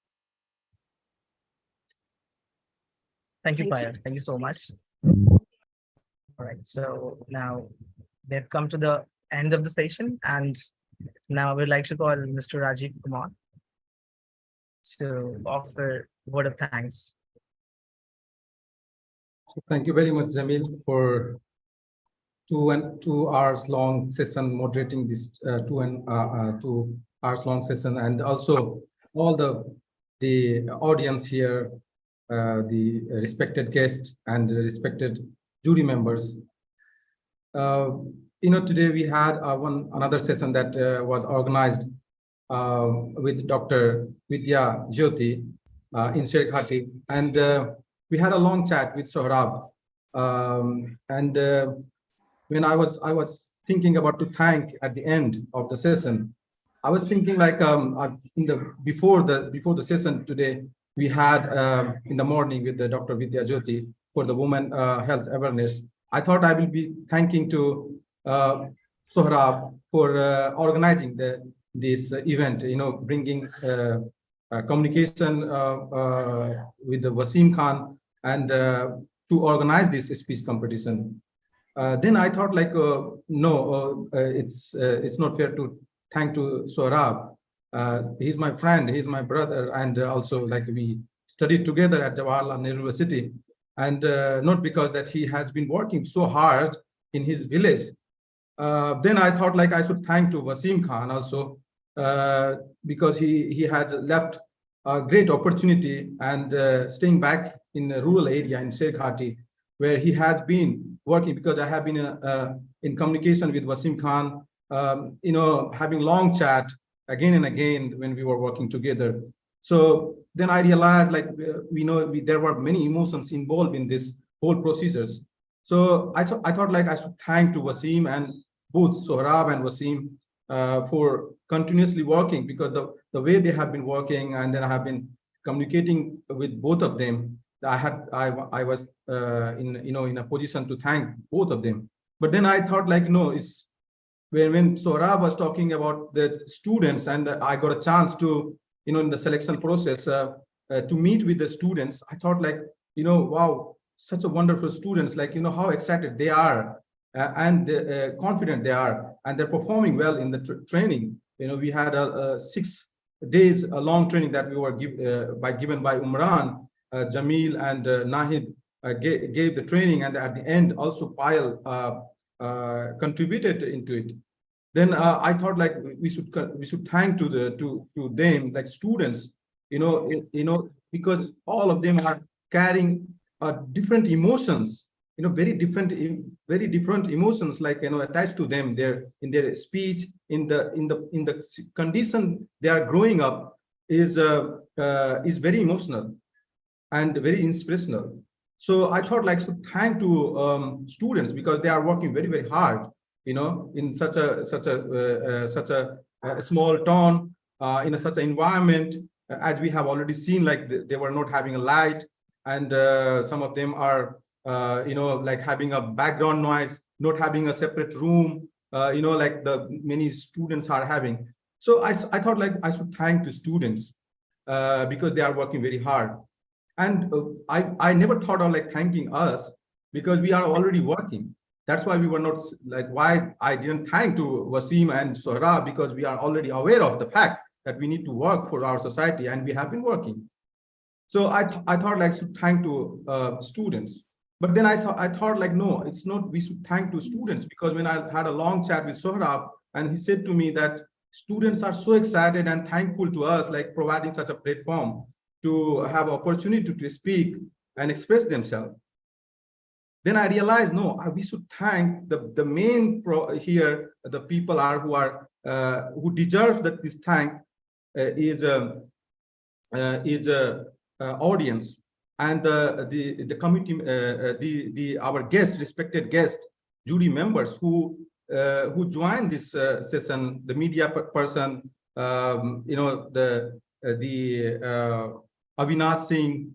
Thank you, Payal. Thank you so much. All right, so now they've come to the end of the session, and now I would like to call Mr. Rajiv Kumar to offer a word of thanks. So thank you very much, Jamil, for 2 hours long session, moderating this 2 hours long session, and also all the audience here, the respected guests and the respected jury members. Today we had another session that was organized with Dr. Vidya Jyoti in Sherghati, and we had a long chat with Sohrab. When I was thinking about to thank at the end of the session, I was thinking like before the session today, we had in the morning with the Dr. Vidya Jyoti for the women health awareness. I thought I will be thanking to Sohrab for organizing this event, bringing communication with the Wasim Khan and to organize this speech competition. Then I thought like, no, it's not fair to thank to Sohrab. He's my friend, he's my brother, and also like we studied together at Jawaharlal Nehru University, and not because that he has been working so hard in his village. Then I thought like I should thank to Wasim Khan also, because he has left a great opportunity and staying back in a rural area in Sherghati, where he has been working, because I have been in communication with Wasim Khan, having long chat again and again when we were working together. So then I realized, like, there were many emotions involved in this whole procedures. So I thought like I should thank to Wasim and both Sohrab and Wasim for continuously working, because the way they have been working, and then I have been communicating with both of them. I was in a position to thank both of them. But then I thought, like, no, it's when Sohrab was talking about the students, and I got a chance to, in the selection process, to meet with the students. I thought, like, wow, such a wonderful students, like, how excited they are, and confident they are, and they're performing well in the training. We had a 6 days long training that we were given by Umran, Jamil, and Nahid gave the training, and at the end also Payal contributed into it. Then I thought, like, we should thank to them, like students, because all of them are carrying different emotions, very different emotions, like, attached to them, in their speech, in the condition they are growing up, is very emotional and very inspirational. So I thought, like, to thank to students, because they are working very, very hard, in such a small town, in such an environment, as we have already seen, like they were not having a light, and some of them are like having a background noise, not having a separate room, like the many students are having. So I thought, like, I should thank the students, because they are working very hard. And I never thought of, like, thanking us, because we are already working. That's why we were not, like, why I didn't thank to Wasim and Sohrab, because we are already aware of the fact that we need to work for our society, and we have been working. So I thought, like, to thank to students. But then I thought, like, no, it's not, we should thank to students, because when I had a long chat with Sohrab, and he said to me that students are so excited and thankful to us, like, providing such a platform to have opportunity to speak and express themselves. Then I realized, no, we should thank the main here, the people are who deserve that this thank is audience, and the committee, our respected guest, jury members who joined this session, the media person, the Avinash Singh,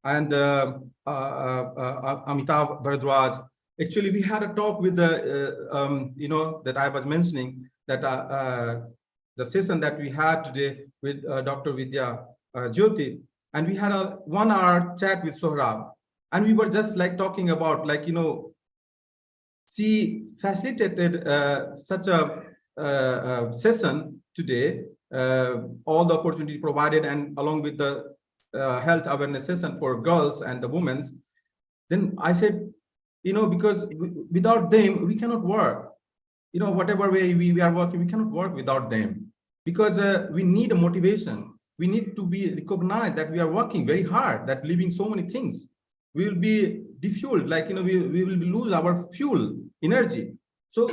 and Amitav Bharadwaj. Actually, we had a talk with the, that I was mentioning, that the session that we had today with Dr. Vidya Jyoti, and we had a 1 hour chat with Sohrab, and we were just, like, talking about, like, she facilitated such a session today, all the opportunity provided, and along with the health awareness session for girls and the women's. Then I said, because without them, we cannot work. Whatever way we are working, we cannot work without them, because we need a motivation. We need to be recognized that we are working very hard, that living so many things. We will be defueled, like, we will lose our fuel, energy. So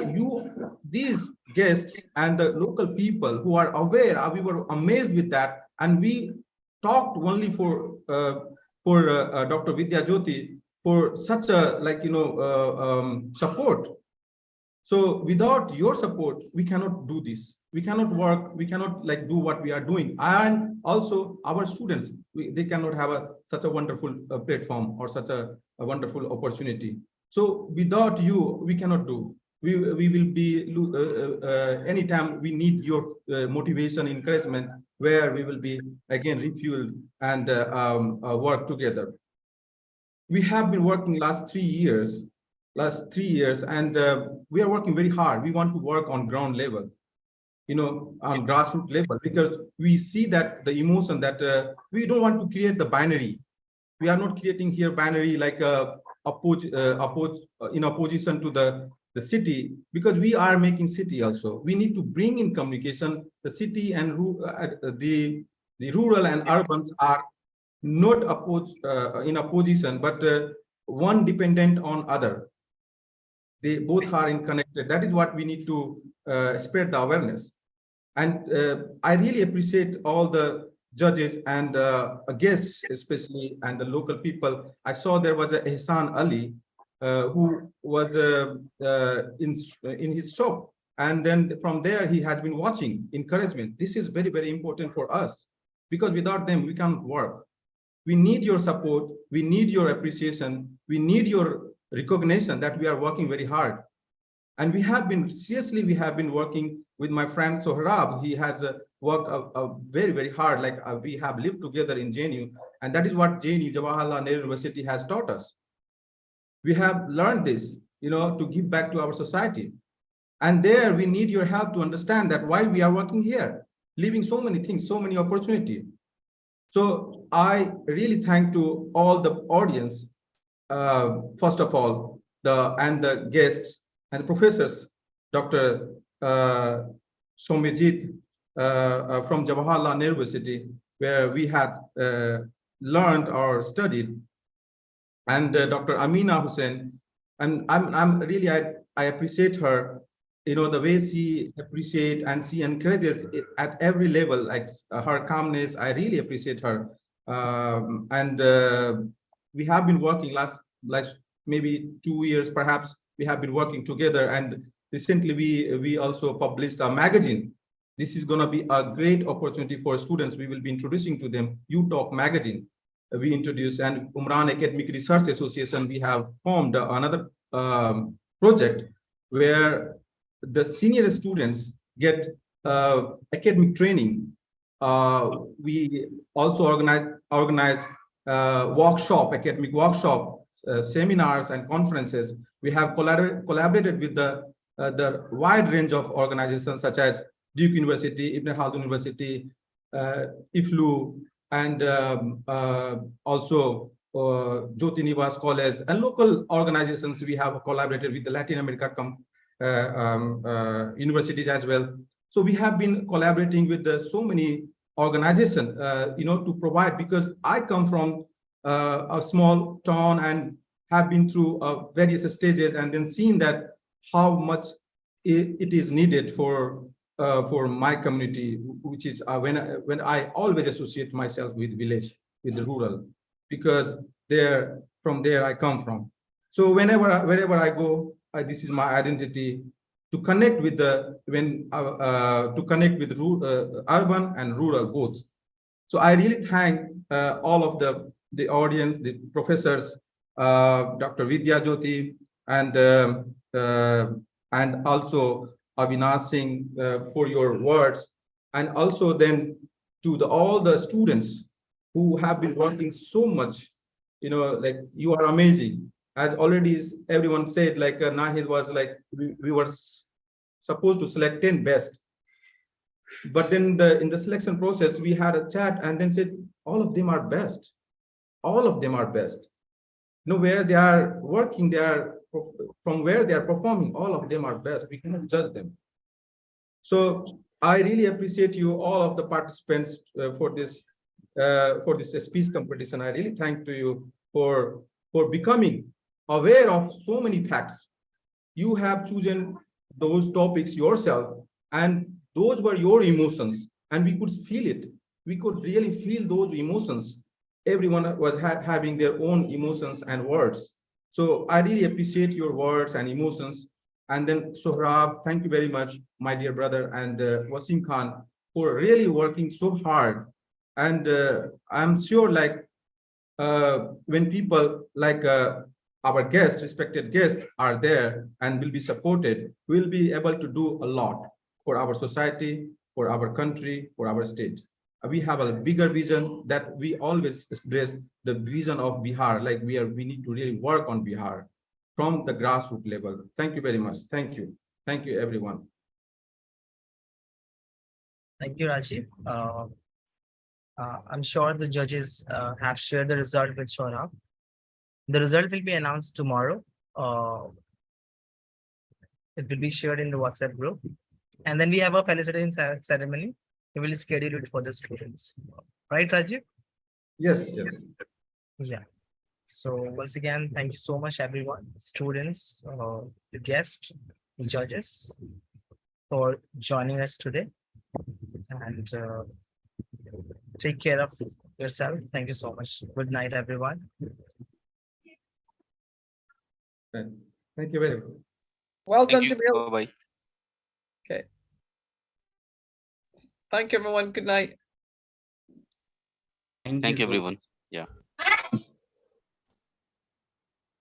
these guests and the local people who are aware, we were amazed with that. And we talked only for Dr. Vidya Jyoti for such a, like, support. So without your support, we cannot do this. We cannot work. We cannot, like, do what we are doing. And also our students, they cannot have such a wonderful platform, or such a wonderful opportunity. So without you, we cannot do. We will be anytime we need your motivation, encouragement, where we will be again refueled and work together. We have been working last 3 years, and we are working very hard. We want to work on ground level, on grassroots level, because we see that the emotion that we don't want to create the binary. We are not creating here binary, like in opposition to the city, because we are making city also. We need to bring in communication. The city and the rural and urbans are not in opposition, but one dependent on other. They both are in connected. That is what we need to spread the awareness. And I really appreciate all the judges and guests, especially, and the local people. I saw there was a Ihsan Ali who was in his shop. And then from there, he has been watching encouragement. This is very, very important for us, because without them, we can't work. We need your support. We need your appreciation. We need your recognition that we are working very hard. And we have been, seriously, we have been working with my friend Sohrab. He has worked very, very hard. Like we have lived together in JNU. And that is what JNU, Jawaharlal Nehru University, has taught us. We have learned this, to give back to our society. And there we need your help to understand that why we are working here, leaving so many things, so many opportunities. So I really thank to all the audience, first of all, the guests and professors, Dr. Somejit from Jawaharlal Nehru University, where we had learned or studied, and Dr. Amina Hussain. And I'm really, I appreciate her, the way she appreciates and she encourages it at every level, like her calmness. I really appreciate her. And we have been working like maybe 2 years, perhaps. We have been working together, and recently we also published a magazine. This is going to be a great opportunity for students. We will be introducing to them You Talk magazine. We introduced, and Umran Academic Research Association, we have formed another project where the senior students get academic training. We also organize academic workshop, seminars and conferences. We have collaborated with the wide range of organizations such as Duke University, Ibn Khaldun University, IFLU, and also Jyoti Nivas College, and local organizations. We have collaborated with the Latin America universities as well. So we have been collaborating with so many organizations, to provide, because I come from a small town and have been through various stages, and then seen that how much it is needed for my community, which is when I always associate myself with village, with the rural, because from there I come from. So wherever I go, this is my identity, to connect with urban and rural both. So I really thank all of the audience, the professors, Dr. Vidya Jyoti, and also Avinash Singh for your words, and also then to all the students who have been working so much. Like, you are amazing. As already everyone said, like Nahid was like, we were supposed to select 10 best. But then in the selection process, we had a chat and then said, all of them are best. All of them are best. Where they are working, from where they are performing, all of them are best. We cannot judge them. So I really appreciate you, all of the participants, for this speech competition. I really thank to you for becoming aware of so many facts. You have chosen those topics yourself, and those were your emotions, and we could feel it. We could really feel those emotions. Everyone was having their own emotions and words. So I really appreciate your words and emotions. And then Sohrab, thank you very much, my dear brother, and Wasim Khan, for really working so hard. And I'm sure, like, when people like our guests, respected guests, are there and will be supported, we'll be able to do a lot for our society, for our country, for our state. We have a bigger vision that we always stress, the vision of Bihar. Like, we need to really work on Bihar from the grassroots level. Thank you very much. Thank you. Thank you, everyone. Thank you, Rajiv. I'm sure the judges have shared the result with Saurabh. The result will be announced tomorrow. It will be shared in the WhatsApp group. And then we have a felicitation ceremony. We will schedule it for the students. Right, Rajiv? Yes, yes. Yeah. So once again, thank you so much, everyone, students, the guests, the judges, for joining us today. And take care of yourself. Thank you so much. Good night, everyone. Thank you very much. Well Thank done, you. Jamil. Bye-bye. Okay. Thank you, everyone. Good night. Thank you, everyone. Yeah.